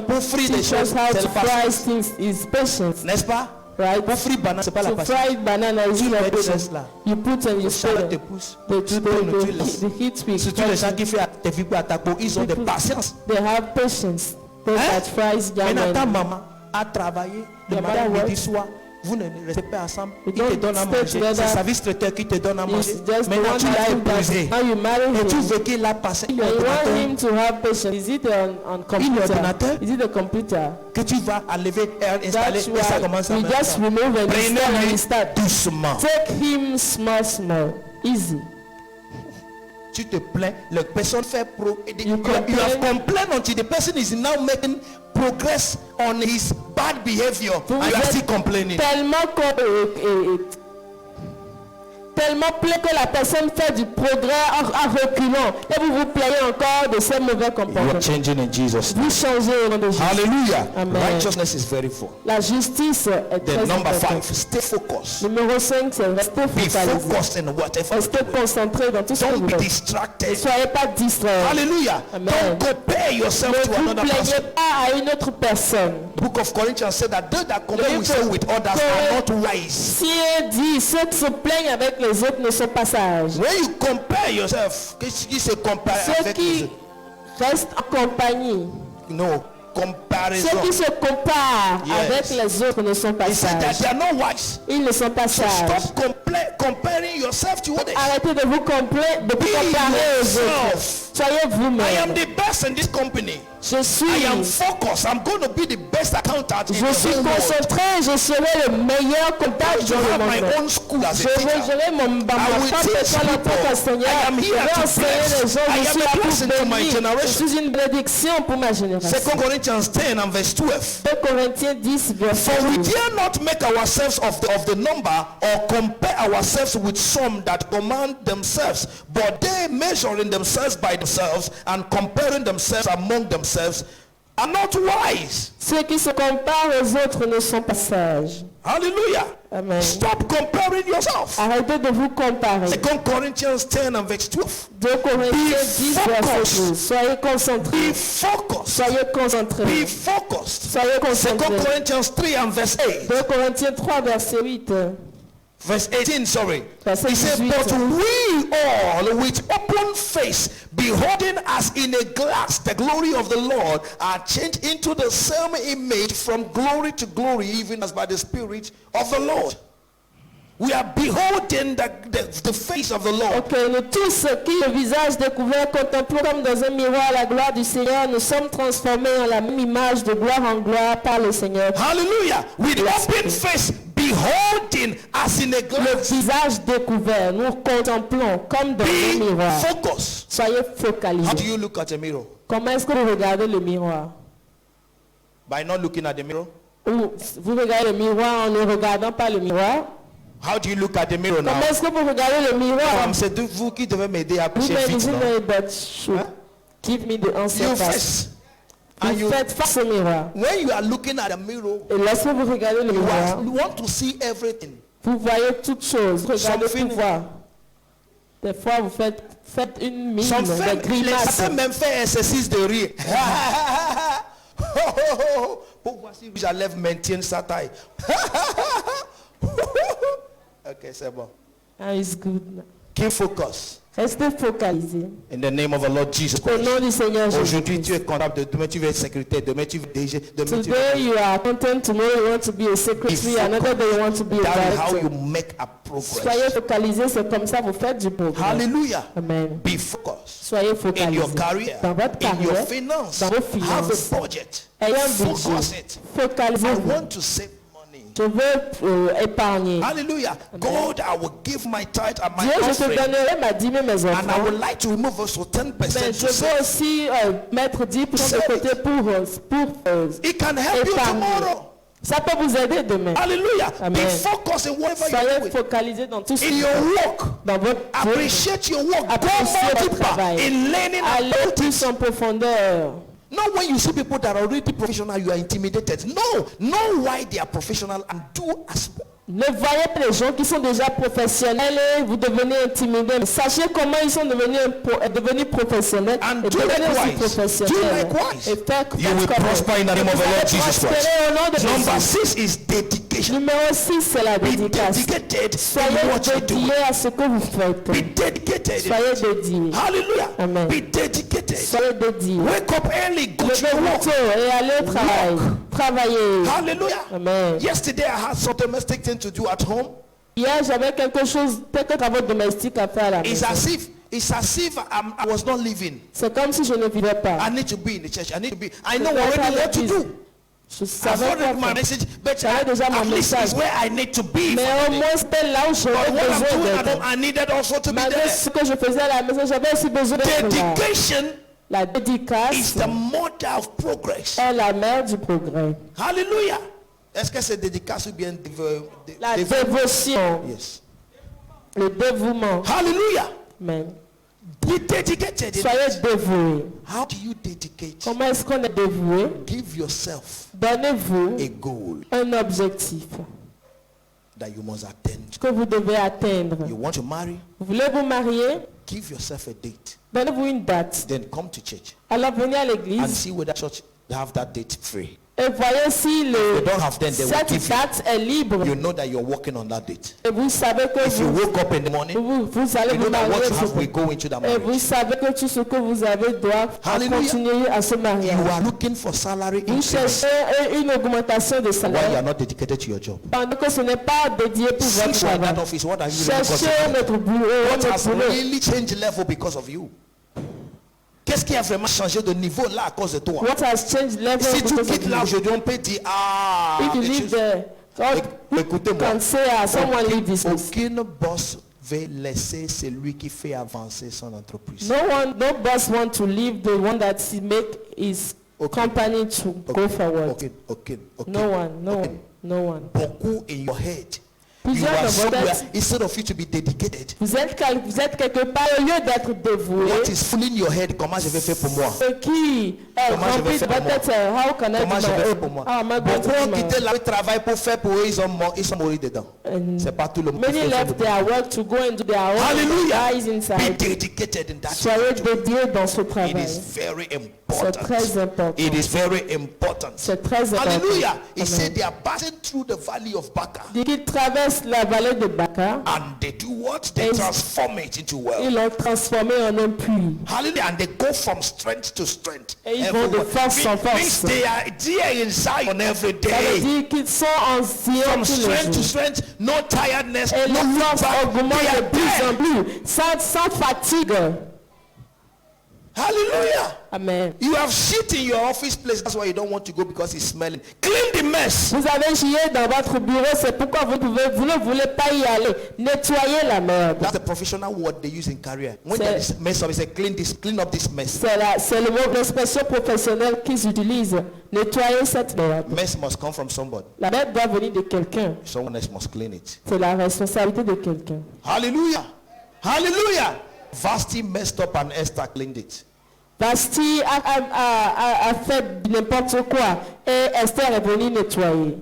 pour frire des Teach us choses, how c'est to le fry patience. things is patience. N'est-ce pas? Right? Pour frire banane, c'est pas la To patience. fry banana is Tu not mets patience. cesse là. You put and you Chaleur te stir pousse. the Tu prennes, tu laisses. heat will Surtout les gens qui font des fibres à ta peau, ils ont de patience. They have patience. Those Hein? that fries Maintenant, ta yam. maman a travaillé le Your matin, mother midi, works. soir. Vous ne restez pas ensemble. You Il te don't donne à stay manger. together. C'est le service traiteur qui te donne à It's manger. just the Maintenant, one tu l'as that épousé. now you marry Et tu him. veux qu'il a passé And you want l'ordinateur him to have patience. Is it on computer? ordinateur? Is it a computer? que tu vas enlever et installer. That's Et ça why commence à we mettre just ça. remove and install and Prenez-lui restart. doucement. Take him small, easy. Tu te plains, la personne fait you complain. have complained until the person is now making progress on his bad behavior Vous and you are êtes still complaining. Tellement plaît que la personne fait du progrès en reculant et vous vous plaignez encore de ces mauvais You are comportements. changing in Jesus. Vous changez au nom de Jésus. Hallelujah. Amen. Righteousness is very full. La justice est Then très number importante. 5, stay focused. Numéro 5, c'est rester Be focalisé. focused in whatever. Restez concentré dans tout ce que Don't vous be faites. Ne distracted. soyez pas distrait. Hallelujah. Amen. Don't compare yourself Ne to vous another plaignez person. pas à une autre personne. Book of Corinthians said that those that compare Le themselves with others are not wise. Si elle dit, ceux qui se plaignent avec les autres ne sont pas sages. When you compare yourself, qu'est-ce qui se compare Ceux avec les qui autres? restent en compagnie, No, comparison. ceux qui se comparent Yes. avec les autres ne sont pas He said that sages. they are not wise. Ils ne sont pas So sages. stop comparing yourself to others. Arrêtez de vous comparer aux yourself. autres. Soyez I am vous-même. the best in this company. Je suis, I am focused. I'm going to be the best accountant in je the suis whole world. concentré, je serai le meilleur comptable To dans le have my monde. own school as Je a vais teacher. gérer ma I will propre teach école en tant people. qu'enseignant. I am Je here vais to enseigner bless. les gens. I Je am suis a là pour blessing to my bénir. Je generation. suis une bénédiction pour ma génération. 2 Corinthians 10 and verse 12. 2 Corinthiens 10, verset For we 12. dare not make ourselves of the number or compare ourselves with some that command themselves, but they measuring themselves by themselves and comparing themselves among themselves are not wise. Ceux qui se comparent aux autres ne sont pas sages. Hallelujah. Amen. Stop comparing yourself. Arrêtez de vous comparer. 2 Corinthians 10 and verse 12. 2 Corinthiens 10, verset 12. Soyez Be concentrés. focused. Soyez concentrés. Be focused. Soyez 2 concentrés. Corinthians 3 and verse 8. 2 Corinthiens 3, verset 8. Verse 18, sorry. Verset He said, 18. but we all with open face, beholding as in a glass the glory of the Lord, are changed into the same image from glory to glory, even as by the Spirit of the Lord. We are beholding the face of the Lord. Ok, nous tous qui le visage découvert contemplons comme dans un miroir la gloire du Seigneur, nous sommes transformés en la même image de gloire en gloire par le Seigneur. Hallelujah. With open face, beholding as in a Le glass. visage découvert, nous contemplons comme dans un Be miroir. focused. Soyez How do focalisés. you look at a mirror? Comment est-ce que vous regardez le miroir? By not looking at the mirror? Ou vous regardez le miroir en ne regardant pas le miroir? How do you look at the mirror now? Comment est-ce que vous regardez le miroir? C'est vous qui devez m'aider à Vous coucher vite, me non? dites, but should give me the answer You first. face. And Vous you, faites face au miroir. when you are looking at a mirror, Et lorsque vous regardez le miroir, you want to see everything. vous voyez toutes choses. Vous regardez Something- tout voir. Des fois, vous faites une mine, Some des grimaces. certains même fait exercice de rire. Pour voir si j'allève maintienne sa taille. Ok, c'est bon. Ah, it's good. Keep focus. Restez focalisés. In the name of the Lord Jesus Au Christ. nom du Seigneur Aujourd'hui, tu Jésus. es comptable, demain tu veux être secrétaire, demain tu veux DG, demain tu veux... Today you are content, tomorrow you want to be a secretary, Be another day you want to be a That is how you director. make a progress. Soyez focalisés, c'est comme ça vous faites du progrès. Hallelujah. Amen. Be focused. Soyez In focalisés. your career, Dans votre in your carrière, finance, dans vos have finances. a budget. Ayez un Focus budget. it. I Focalisez-vous. want to save money. Je veux épargner. Hallelujah. God, I will give my tithe and my Dieu, je te offering. donnerai ma dîme et mes And I offrandes. would like to remove also 10% Mais je to save. veux aussi mettre 10% de côté pour It can help you épargner. tomorrow. Ça peut vous aider demain. Hallelujah. Amen. Be focused in whatever you're Soyez doing. focalisés dans tout ce In que your vous faites. work, Dans votre job. appreciate your work. Go Appréciez more votre deeper travail. in learning Allez about plus it. en profondeur. Not when you see people that are already professional, you are intimidated. No, know why they are professional and do as well. Ne voyez pas les gens qui sont déjà professionnels et vous devenez intimidés. Mais sachez comment ils sont devenus professionnels. And Et do devenez aussi likewise. professionnels. Do likewise. Et faites You will comme eux. prosper in the name of the Vous allez Lord Jesus prospérer Christ. au nom de Number Jésus. 6 is dedication. Numéro 6, c'est la Be dédicace. dedicated in Soyez what you do. dédiés à ce que vous faites. Be dedicated. Soyez dédiés. Hallelujah. Amen. Be dedicated. Soyez dédiés. Wake up early, go to your Levez-vous work. tôt et allez au travail. Travaillez. Hallelujah. Amen. Yesterday I had some domestic thing to do at home. Hier, j'avais quelques travaux domestiques à faire à la It's maison. as if I was not living. C'est comme si je ne vivais pas. I need to be in the church. I know Je dois already faire what to l'église. do. Je I've savais already my pas. message, but J'avais déjà mon at least message. it's where I need to be. Mais au moins, c'était là où But j'avais what I'm besoin doing at d'être. home, I needed also to be Malgré there. ce que je faisais à la maison, j'avais aussi besoin d'être là. Dedication La is dédicace the mother of progress. est la mère du progrès. Hallelujah. Est-ce que c'est dédicace ou bien La dévotion, Yes. le dévouement. Hallelujah. Amen. Be dedicated. in Soyez it. dévoués. How do you dedicate? Comment est-ce qu'on est dévoué? Give yourself Donnez-vous a goal un objectif that you must attain to. que vous devez atteindre. You want to marry? Vous voulez vous marier? Give yourself a date. Donnez-vous une date. Then come to church Alors venez à and l'église see whether church have that date free. et voyez si They don't have them, they will cette give you. date est libre. You know that you're working on that date. Et vous savez que If you vous, woke up in the morning, vous allez you know vous that what marier. you have will go into that Et vous marriage. savez que tout ce que vous avez doit Hallelujah. continuer à se marier. You are looking for salary Vous increase cherchez une augmentation de while you are salaire not dedicated to your job. pendant que ce n'est pas dédié pour votre Since you are in that travail. office, what are you really Cherchez considering? notre boulot, What notre has boulot. really changed level because of you? Qu'est-ce qui a vraiment changé de niveau là à cause de toi? What has changed level Si tu because of quittes là you? aujourd'hui, on peut dire ah. If you des leave choses- there, God Écoutez-moi. can say, someone leave this place. Aucun boss veut laisser celui qui fait avancer son entreprise. No boss want to leave the one that he make his company to go forward. Okay. No one. Beaucoup in your head. You Plusieurs are dans votre somewhere, tête. instead of you to be dedicated. Vous êtes quelque part au lieu d'être dévoué. What is filling your head? Comment je vais faire pour moi? Ce qui est Comment je vais rempli faire de pour votre tête, how can I Comment do je vais my faire pour moi? own? How am I going to Beaucoup do ont my quitté le travail pour faire pour eux, ils sont morts dedans. And C'est pas tout le monde qui Many fait ça. left their work to go and do their own Hallelujah. lies Be inside. dedicated in that. Soyez dédiés dans ce It travail. is very C'est très important. important. It is very important. C'est très important. Hallelujah. He Amen. said they are passing through the valley of Baca. Dit qu'ils traversent traversent la vallée de Baca. And they do what? They Et- transform it into Ils wealth. l'ont transformé en un puits. Hallelujah. And they go from strength to strength. Et ils vont de force en Means force. they are there in Zion every Ça veut day. dire qu'ils sont en Sion From tous les strength to jours. strength, no tiredness, Et no les forces feedback. augmentent They are de plus en there. plus, sans fatigue. Hallelujah. Amen. You have shit in your office place. That's why you don't want to go, because it's smelling. Clean the mess. Vous avez chié dans votre bureau, c'est pourquoi vous ne voulez pas y aller. Nettoyez la merde. That's the professional word they use in career. When C'est- there is mess up, they say clean up this mess. C'est le mot l'expression professionnelle qu'ils utilisent. Nettoyez cette merde. Mess must come from somebody. La merde doit venir de quelqu'un. Someone else must clean it. C'est la responsabilité de quelqu'un. Hallelujah. Hallelujah. Vasti messed up and Esther cleaned it. Vasti a fait n'importe quoi et Esther est venue nettoyer.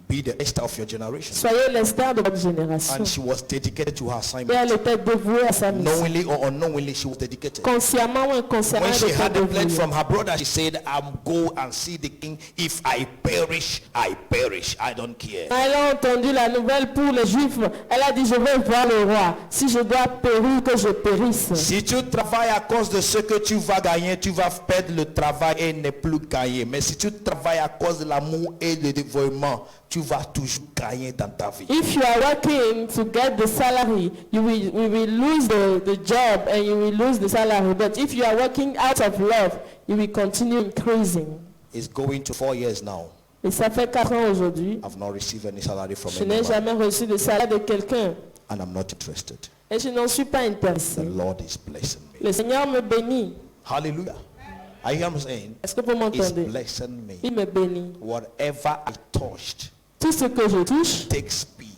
Be the Esther of your generation. Soyez l'Esther de votre génération. And she was dedicated to her Et assignment. elle était dévouée à sa mission. Knowingly or unknowingly, she was dedicated. Consciemment ou inconsciemment, When elle she était had the pledge dévouée. from her brother, she said, "I'm go and see the king. If I perish, I perish. I don't care." Quand elle a entendu la nouvelle pour les Juifs, elle a dit, je vais voir le roi. Si je dois périr, que je périsse. Si tu travailles à cause de ce que tu vas gagner, tu vas perdre le travail et ne plus gagner. Mais si tu travailles à cause de l'amour et du dévouement, tu vas toujours gagner dans ta vie. If you are working to get the salary, you will lose the job and you will lose the salary. But if you are working out of love, you will continue increasing. It's going to 4 years now. Et ça fait 4 ans aujourd'hui. I've not received any salary from Je n'ai anyone, jamais reçu de salaire de quelqu'un. and I'm not interested. Et je n'en suis pas The intéressé. Lord is blessing me. Le Seigneur me bénit. Hallelujah. I hear him saying, Est-ce que vous He's m'entendez? blessing me. Il me bénit. Whatever I touched Tout ce que je touche takes speed.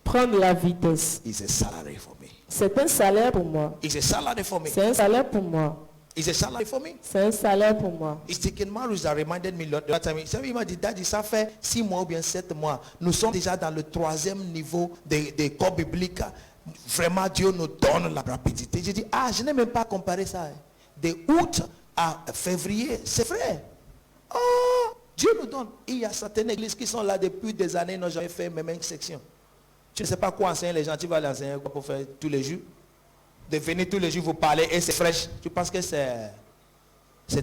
prend de la vitesse. It's a salary for me. C'est un salaire pour moi. It's a salary for me. C'est un salaire pour moi. It's a salary for me. C'est un salaire pour moi. It's taken Marius that reminded me the other time. Il m'a dit, Daddy, ça fait 6 mois ou bien 7 mois. Nous sommes déjà dans le 3e niveau des corps bibliques. Vraiment, Dieu nous donne la rapidité. J'ai dit, je n'ai même pas comparé ça. De août à février, c'est vrai. Oh, Dieu nous donne. Il y a certaines églises qui sont là depuis des années, n'ont jamais fait même une section. Tu ne sais pas quoi enseigner les gens, tu vas les enseigner quoi pour faire tous les jours. De venir tous les jours vous parler et c'est fraîche. Tu penses que c'est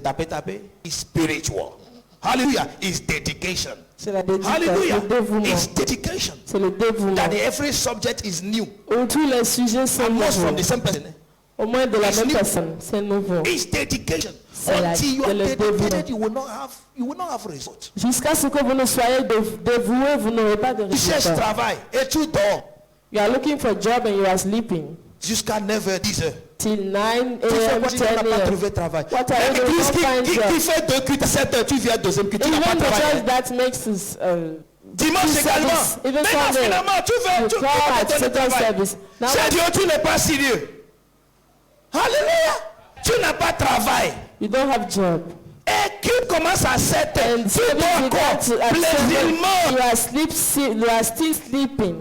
taper? It's spiritual. Hallelujah. It's dedication. C'est la dédicace, Hallelujah. le dévouement. It's dedication. C'est le dévouement. That every subject is new. Où tous les sujets sont Almost from nouveaux. the same person. Au moins de la It's même new. personne. C'est nouveau. It's dedication. C'est la- Until you c'est are le dedicated, dévouement. you will not have results. Jusqu'à ce que vous ne soyez dévoué, vous n'aurez pas de Tu cherches résultat. travail et tu dors You are looking for a job and you are sleeping. jusqu'à 9h, 10h. Till 9 Tu fais a.m., quoi? Tu 10 n'as pas a.m. trouvé travail. What are you Même doing? l'église Don't find qui job. fait 2 culs à 7h, tu viens à 2e culte, tu n'as pas Even the travaillé. church that makes us, Dimanche two également. service, even Maintenant, Sunday, finalement, tu you veux call at donner second travail. service. Now, C'est Dieu, tu n'es pas sérieux. Alléluia. Tu n'as pas de travail. you don't have job. Et qui commence à 7h, And tu so dors you encore got to accept plaisamment. you are still sleeping.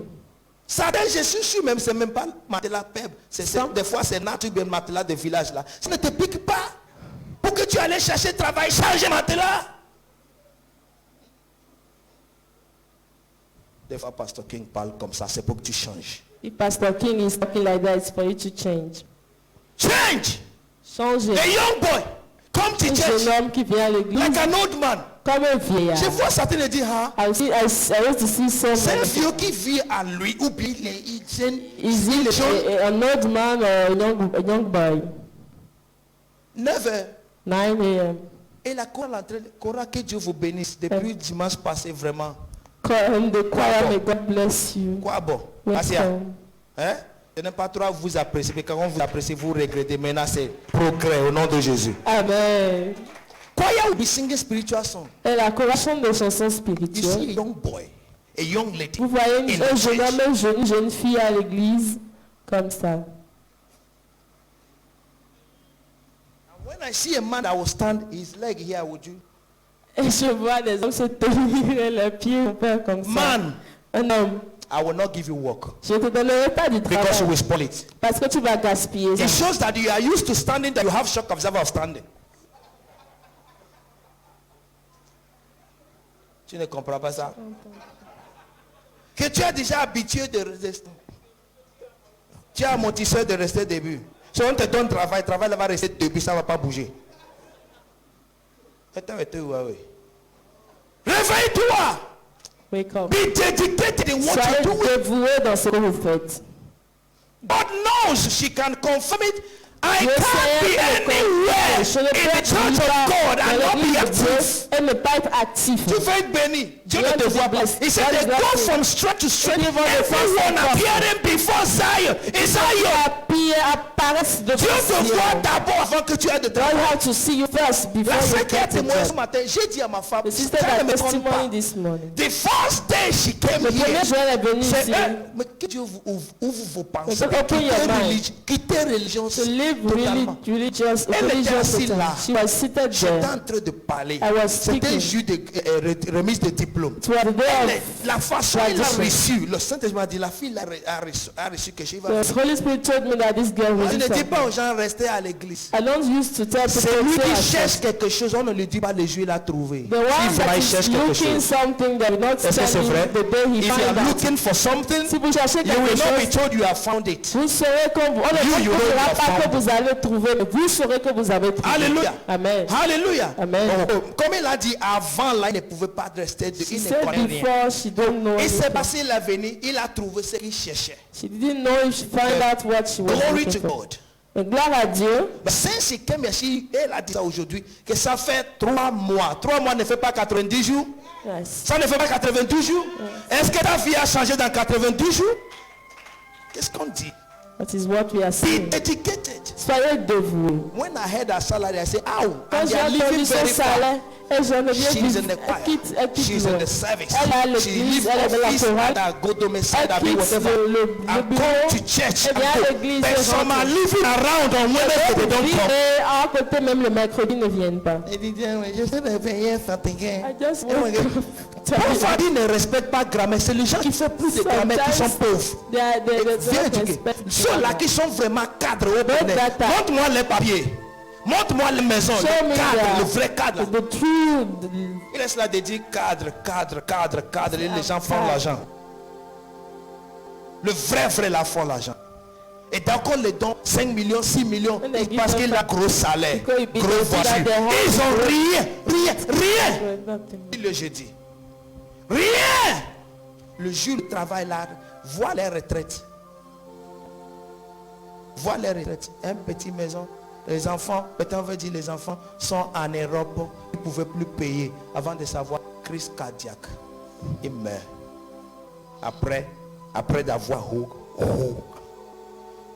Certains, je suis sûr, même, c'est même pas le matelas peb. Des fois, c'est nature bien matelas de village là. Ça ne te pique pas. Pour que tu ailles chercher travail, changer matelas. Des fois, Pasteur King parle comme ça, c'est pour que tu changes. If Pastor King is talking like that, it's for you to change. Change. Changer. A young boy, come to Un church jeune homme qui vient à l'église like an old man. comme un vieillard. Je vois certains le dire, I used to see c'est un someone. vieux qui vit à lui, ou bien il Is il it est jeune. an old man or a young boy? 9h. 9 a.m. Et la Cora, que Dieu vous bénisse. Depuis dimanche passé, vraiment. And the choir, bon? may God bless you. Quoi bon? Asia, Welcome. hein? Je n'aime pas trop vous apprécier, mais quand on vous apprécie, vous regrettez. Maintenant, c'est progrès au nom de Jésus. Amen. Choir will be singing spiritual song. Et la chorale de chansons You see a spirituelles. young boy, a young lady. Vous voyez in un the jeune church. homme, une jeune fille à l'église, comme ça. And when I see a man that will stand his leg here, would you? Et je vois des hommes se tenir les pieds pour faire comme ça. Man, Un homme, I will not give you work je ne te donnerai pas du because you travail will spoil it. parce que tu vas gaspiller It ça. shows that you are used to standing, that you have shock observer of standing. Tu ne comprends pas ça? Que tu as déjà habitué de rester. Tu as amortisseur de rester debout. Si on te donne travail là va rester debout, ça ne va pas bouger. Réveille-toi. Wake up. Be dedicated in what Soyez you do. dévoué dans ce que vous faites. God knows she can confirm it. I Dieu can't sait be anywhere je ne in peux the church of God and not be active. et ne pas être actif. Tu veux être béni. Dieu ne Dieu te te voit pas. blesse. He said they Dieu te go blesse. from strength to strength. Ils vont de force en Everyone force. appearing before Zion. Is Zion. Apparaissent de Dieu te voit d'abord avant que tu aies de God travail. have to see you first before La you sœur qui a get to témoigné ce job. matin, j'ai dit à ma femme, The sister ça got ne me compte testimony pas. this morning. The first day she came Le premier here, jour elle est venue c'est ici. elle, mais que Dieu vous ouvre vos pensées. So open your mind. Quitter religion To live really totalement. religious, Elle était religious assise total. là. She was seated J'étais there. en train de parler. I was C'était speaking. juste de remise de diplôme. It was the day Elle, of la façon dont il a graduation. reçu, le Saint-Esprit m'a dit, la fille a reçu quelque chose. The Holy Spirit told me that this girl will Je do ne dis pas something. aux gens rester à l'église. I don't used to tell C'est people lui to qui stay at cherche church. quelque chose, on ne lui dit pas le jour il a trouvé. The one Si vraiment that il is cherche quelque looking chose. something that will not Est-ce que tell c'est you vrai? the day he If you find are out. looking for something, Si vous cherchez you will quelque not be chose, told you have found it. vous saurez que vous, on ne You vous know dira you pas have que vous allez trouver, mais vous saurez que vous avez trouvé. Alléluia. Amen. Alléluia. Amen. Comme il a dit avant, là, il ne pouvait pas rester. She Il ne said connaît rien. before she don't know Et c'est anything. parce qu'il est venu, il a trouvé ce qu'il cherchait. She didn't know if she find out what she was Glory to looking for. God. Mais gloire à Dieu. Mais since he came here, elle a dit ça aujourd'hui, que ça fait 3 mois. 3 mois ne fait pas 90 jours. Yes. Ça ne fait pas 92 jours. Est-ce que ta vie a changé dans 92 jours? Qu'est-ce qu'on dit? That is what we are Be saying. educated. Soyez dévoués. When I heard her salary, I said, ow. Quand And they j'ai are living entendu son very far. salaire, et j'en ai bien She's vu, in the choir. elle quitte She's in loin. the service. Elle a She l'église, leaves elle est de la office chorale. and I go domicile, I Elle be quitte whatever. le I bureau. come to church. Elle vient à l'église. But some are living around on Wednesday, they don't come. Et à côté, même le mercredi ne viennent pas. Elle dit, je sais de payer fatigué. I just Oh my God. Parfois, ils ne respectent pas grammaire. C'est les gens qui font plus de grammaire qui sont pauvres. Viens éduquer. Ceux-là qui sont vraiment cadres au Bénin. data. Montre-moi les papiers. Montre-moi les maisons. Show Le me cadre, the- le vrai cadre. là. The true, Il laisse là de dire cadre, cadre, cadre, cadre. Et les gens font l'argent. Le vrai là font l'argent. Et d'accord les dons 5 millions, 6 millions. And they give Parce them qu'il a gros salaire, because he gros believes that voiture. they have- Ils ont rien. nothing. Le jeudi. Rien. Le jour du travail là, vois les retraites. Vois les retraites. Une petite maison. Les enfants, peut-être on veut dire les enfants sont en Europe. Ils ne pouvaient plus payer avant de savoir crise cardiaque. Ils meurent. Après d'avoir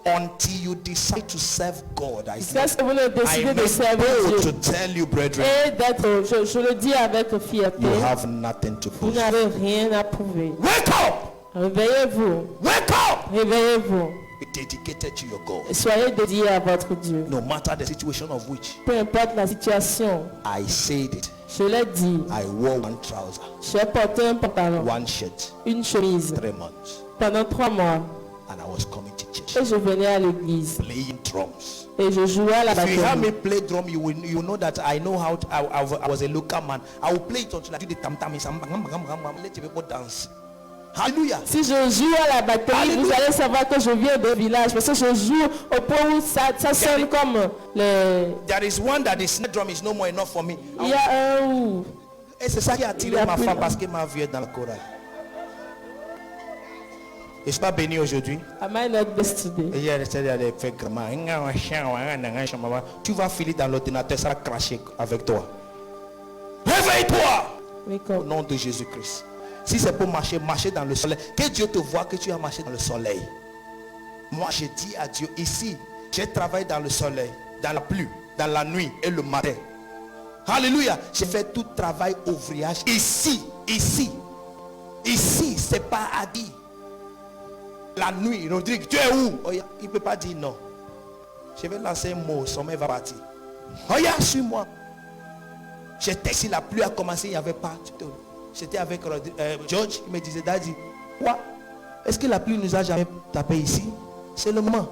until you decide to serve God. I Jusqu'à ce say, que vous ne I décidez de am servir bold Dieu. to tell you, brethren, Et d'être, je le dis avec fierté, you have nothing to vous prove. n'avez rien à prouver. Wake up! Réveillez-vous. Wake up! Réveillez-vous. Be dedicated to your God. Soyez dédiés à votre Dieu. No matter the situation of which. Peu importe la situation, I said it. je l'ai dit, I wore one trouser, j'ai porté un pantalon, one shirt, une chemise 3 months. pendant 3 mois And I was coming to church. et je venais à l'église Playing drums. et je jouais à la If you hear me batterie. play drum, you know that I know how to, I was a local man. I will play it until I do the tam tam. Let people dance. Hallelujah. Si je joue à la batterie, Alléluia. vous allez savoir que je viens d'un village parce que je joue au point où ça sonne comme le... There is one that the snare drum is no more enough for me. Il y a un où Et c'est ça qui a Il y attiré a ma plus femme de- parce qu'elle m'a vu dans le chorale. Je ne suis pas béni aujourd'hui. am I not blessed today? Et elle essaie de faire grand. Tu vas filer dans l'ordinateur, ça va cracher avec toi. Réveille-toi Wake au up. nom de Jésus-Christ. Si c'est pour marcher, marcher dans le soleil. Que Dieu te voit que tu as marché dans le soleil. Moi, je dis à Dieu, ici, j'ai travaillé dans le soleil, dans la pluie, dans la nuit et le matin. Alléluia. J'ai fait tout travail ouvrage. Ici, c'est pas à dire. La nuit, Rodrigue, tu es où? Oh, il ne peut pas dire non. Je vais lancer un mot, son sommeil va partir. Regarde, suis-moi. J'étais ici, la pluie a commencé, il n'y avait pas. J'étais avec George, il me disait, Daddy, quoi? Est-ce que la pluie nous a jamais tapé ici? C'est le moment.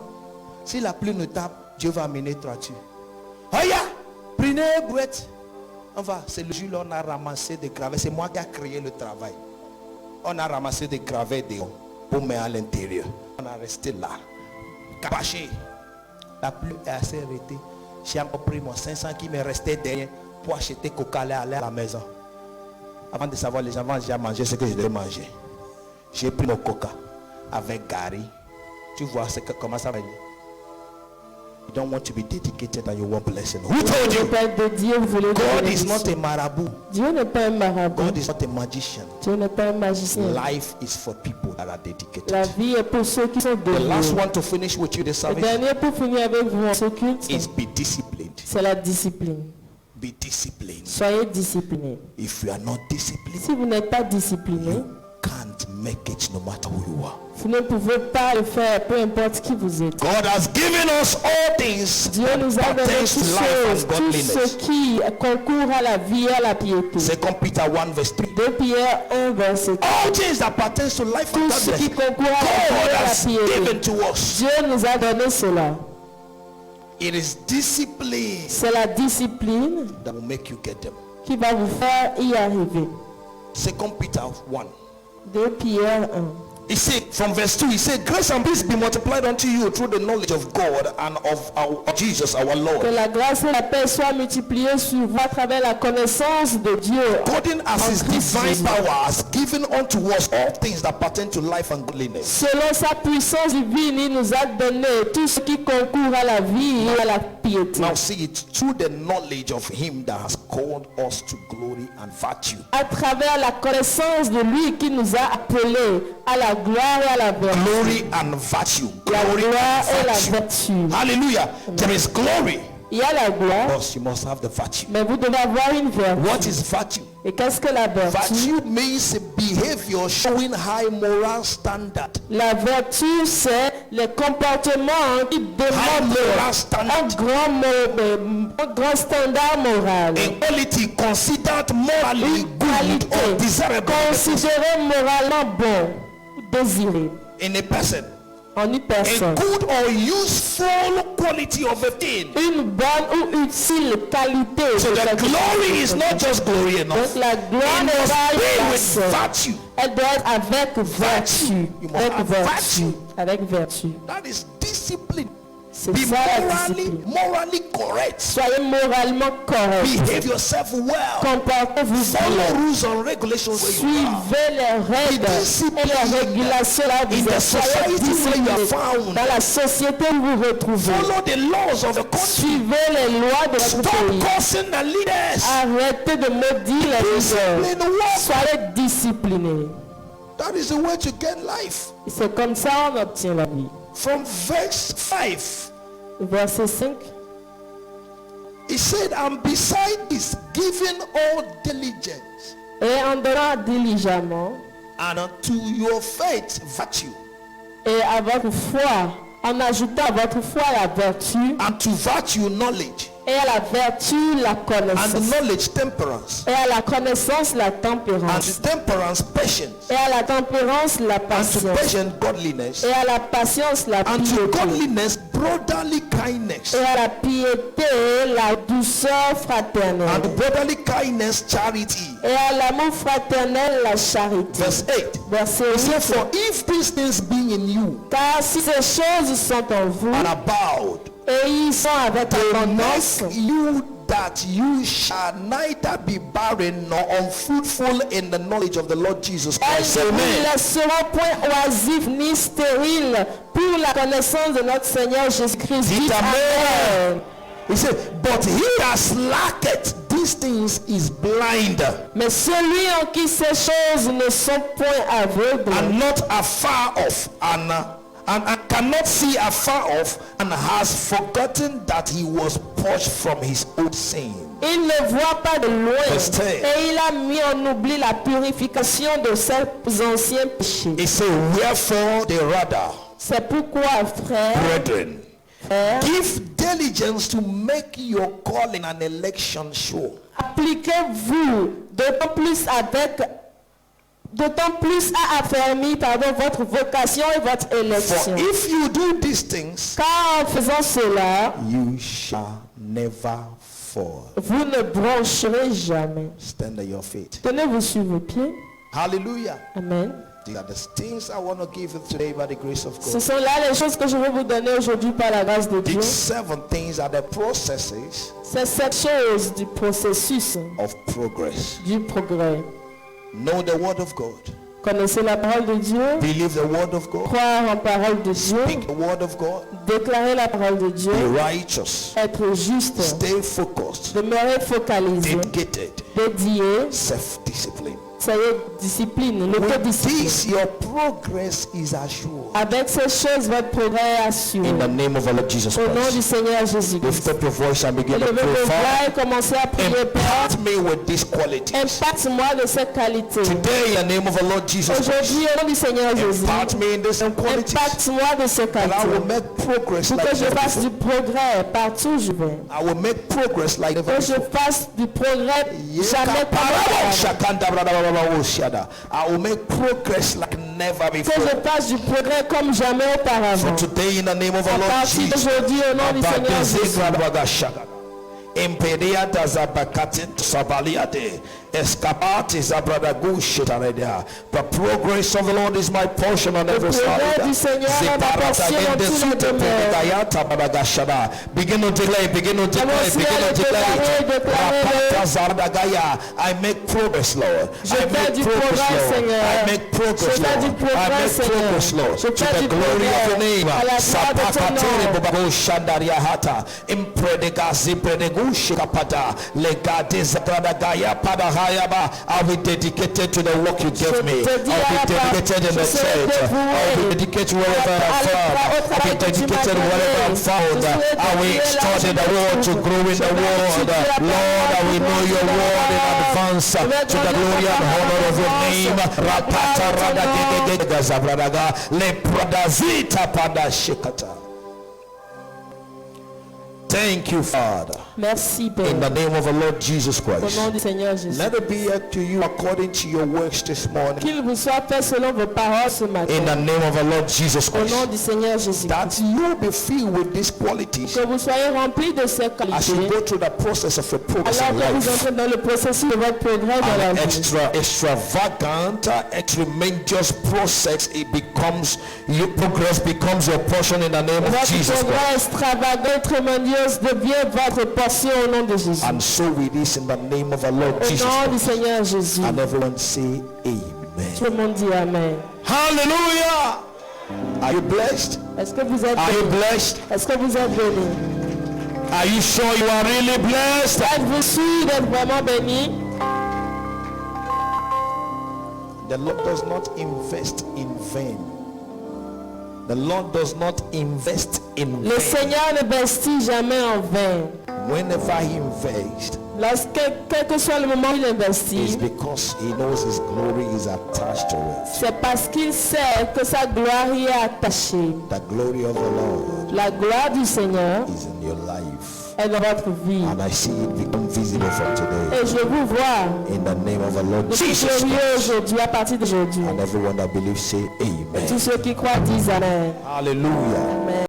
Si la pluie nous tape, Dieu va amener toiture. Regarde, prenez une brouette. On va, c'est le jour où on a ramassé des gravats. C'est moi qui a créé le travail. On a ramassé des gravets pour mettre à l'intérieur. On a resté là, caché. La pluie est assez arrêtée. J'ai encore pris mon 500 qui me restait derrière pour acheter coca et aller à la maison. Avant de savoir, les gens vont déjà manger ce que je devais manger. J'ai pris mon coca avec Gary. Tu vois comment ça va aller. You don't want to be dedicated and you want blessing. Who told you? God is not a marabout. Dieu n'est pas un marabout. God is not a magician. Dieu n'est pas un magicien. Life is for people that are dedicated. La vie est pour ceux qui sont The dévoués. last one to finish with you this Le service dernier pour finir avec vous en ce culte, is be disciplined. c'est la discipline. Be disciplined. Soyez disciplinés. If you are not disciplined, Si vous n'êtes pas discipliné, you can't make it no matter who you are. vous ne pouvez pas le faire, peu importe qui vous êtes. God has given us all things Dieu nous that a donné pertains toutes to life choses, and tout ce godliness. qui concourt à la vie et à la piété. 2 Peter 1 verse 3. 2 Pierre 1 verset 3. All things that pertains to life and Tout ce qui godliness, concourt à la vie God et à la has piété. given to us. Dieu nous a donné cela. It is discipline C'est la discipline that will make you get them. qui va vous faire y arriver. 2 Peter 1. 2 Pierre 1. He said, from verse 2, he said, grace and peace be multiplied unto you through the knowledge of God and of Jesus our Que Lord. la grâce et la paix soient multipliées sur vous à travers la connaissance de Dieu. According as his Christ divine Jesus. power has given unto us all things that pertain to life and godliness. Selon sa puissance divine, il nous a donné tout ce qui concourt à la vie et à la piété. Now see it through the knowledge of him that has called us to glory and virtue. À travers la connaissance de lui qui nous a appelés à la gloire et à la vertu. Glory and virtue. La Glory gloire et and la virtue. vertu. Hallelujah. There is glory, Il y a la gloire, but you must have the virtue. mais vous devez avoir une vertu. What is virtue? Et qu'est-ce que la vertu? Virtue means a behavior showing high moral standard. La vertu, c'est les comportements qui demandent un grand standard moral. A quality considered morally Une good qualité or desirable considérée moralement bon ou désirée in a person. en une A personne. good or useful quality of a thing. Une bonne ou utile qualité. So de the quelque glory chose. is not just glory Donc enough. la gloire It n'est must pas be une with personne. virtue. Elle doit être avec vertu. You must Avec have vertu. virtue. Avec vertu. That is discipline. C'est Be ça la morally, discipline. morally correct. Soyez moralement correct. Behave yourself well. Comportez-vous Follow bien. rules and regulations where you are. Suivez les règles et les régulations là où In vous the êtes. Soyez society where you are disciplinés. found. Dans la société où vous vous retrouvez. Follow the laws of the country. Suivez les lois de votre Stop pays. cursing the leaders. Arrêtez de maudire les leaders. Discipline work. Soyez disciplinés. That is the way to get life. Et c'est comme ça on obtient la vie. From verse 5, Verset 5. he said, and beside this, giving all diligence, Et en donnant diligemment and unto your faith virtue, et à votre foi, en ajoutant à votre foi la vertu and to virtue knowledge, et à la vertu la and connaissance knowledge temperance, et à la connaissance la and tempérance to temperance patience, et à la tempérance la and to patience patience godliness, et à la patience la and to piété godliness brotherly kindness, et à la piété la douceur fraternelle and brotherly kindness charity. et à l'amour fraternel la charité. Verse 8. Verset He said, 8. for if these things be in you Car si ces choses sont en vous and abound, et ils sont avec abondance, make you that you shall neither be barren nor unfruitful in the knowledge of the Lord Jesus elles Christ. ne vous Amen. laisseront point oisifs ni stériles pour la connaissance de notre Seigneur Jésus-Christ. Dites Dites Amen. Amen. He said, but he that slacketh these things is blind Mais celui en qui ces choses ne sont point aveugles and not afar off and cannot see afar off and has forgotten that he was purged from his old sin. il ne voit pas de loin Verse 10. et il a mis en oubli la purification de ses anciens péchés. He said, wherefore the rather, C'est pourquoi, frère, brethren, give diligence to make your calling and election sure. appliquez-vous d'autant plus à affermir votre vocation et votre For élection. if you do these things, Car en faisant cela, you shall never fall. vous ne broncherez jamais. Stand at your feet. Tenez-vous sur vos pieds. Hallelujah. Amen. These are the things I want to give you today by the grace of Ce God. sont là les choses que je veux vous donner aujourd'hui par la grâce de Dieu. These 7 things are the processes C'est cette chose du processus of progress. du progrès. Know the word of God. Connaissez la parole de Dieu, Believe the word of God. croire en parole de Dieu, Speak the word of God. déclarer la parole de Dieu, Be righteous. être juste, Stay focused. demeurer focalisé, Dedicated. dédié, Self-discipline. ça y est, discipline, With l'autodiscipline. this, your progress is assured. Avec ces choses, votre progrès est assuré. In the name of our Lord Jesus Au nom du Christ. Seigneur Jésus-Christ. Lift up your voice and begin to Levez pray. vos Father, voix et commencez à prier. Père, impart me with these qualities. impacte-moi de cette qualité. Today, in the name of our Lord Jesus Christ, Aujourd'hui, au nom du Seigneur Jésus, impart me in these qualities. impacte-moi de ces And I will qualités. make progress Pour like que je never fasse du before. progrès partout où je vais. I will make progress like never Que je before. fasse du progrès jamais comme auparavant. I will make progress like never Que before. je fasse du progrès comme jamais So auparavant. today, in the name of our À Lord partir Jesus, d'aujourd'hui, au nom du Seigneur Jésus. Impedia Zabakatin Sabaliade Escapati Zabradagush Taredia. The progress of the Lord is my portion on every side. progrès du Seigneur est ma portion dans tous les domaines. Begin to declare, begin to declare, Commencez begin à to le déclarer, declare. déclarer-le. Zardagaya. I make progress, Lord. Je I fais make du progress, progrès, Lord. Seigneur. I make progress, Je fais du Lord. I progrès, make Seigneur. progress, Lord. Je To fais the du glory of your progrès. name. À la gloire de ton Sapakatiri nom. Babago Shandariahata. Impredega Zipredegushi Kapata. Legade Zapradagaya Padahayaba. I will be dedicated to the work you gave me. Je te dis I'll à be la part, dedicated in je the serai church. dévoué. I'll be dedicated wherever I'm Au found. travail I'll be que tu m'as dedicated donné. wherever I'm found. Je serai I will dévoué là extort où in the je me world to trouve. grow in Je the vais world. étudier la Lord, I will parole know your pour word in voir. advance Je vais to the grandir glory and ta parole honor of your en name. avance. Rapata Gloire à ton nom. Radagegega Zabradaga. Le Pradazita Padashikata. Thank you, Father. Merci, In Père. the name of the Lord Jesus Au nom Christ. du Seigneur Jésus. Let it be to you according to your works this morning. Qu'il vous soit fait selon vos paroles ce matin. In the name of the Lord Jesus Au nom Christ. du Seigneur Jésus. That you be filled with these qualities Que vous soyez remplis de ces as you qualités. go through the process of your progress Alors in que vous life. entrez dans le processus de votre progrès dans la An vie. extravagant, tremendous process, it becomes your progress becomes your portion in the name of Votre Jesus progrès Christ. extravagant, tremendous devient votre portion au nom de Jésus. And so it is in the name of the Lord Au Jesus nom du Christ. Seigneur Jésus. And everyone say amen. Tout le monde dit Amen. Hallelujah. Are you blessed? Est-ce que vous êtes Are you bénis? blessed? Est-ce que vous êtes bénis? Are you sure you are really blessed? Êtes-vous sûr d'être vraiment bénis? The Lord does not invest in vain. The Lord does not invest in Le vain. Seigneur n'investit jamais en vain. Whenever he invests, Quel que soit le moment où il it's investit, because he knows his glory is attached to it. c'est parce qu'il sait que sa gloire y est attachée. The glory of the Lord La gloire du Seigneur is in your life. est dans votre vie. And I see it become visible from today. Et je vous vois In the name of the Lord le plus Jesus glorieux Christ. aujourd'hui, à partir d'aujourd'hui. And everyone that believes say amen. Tous ceux qui croient disent Amen. Hallelujah. Amen.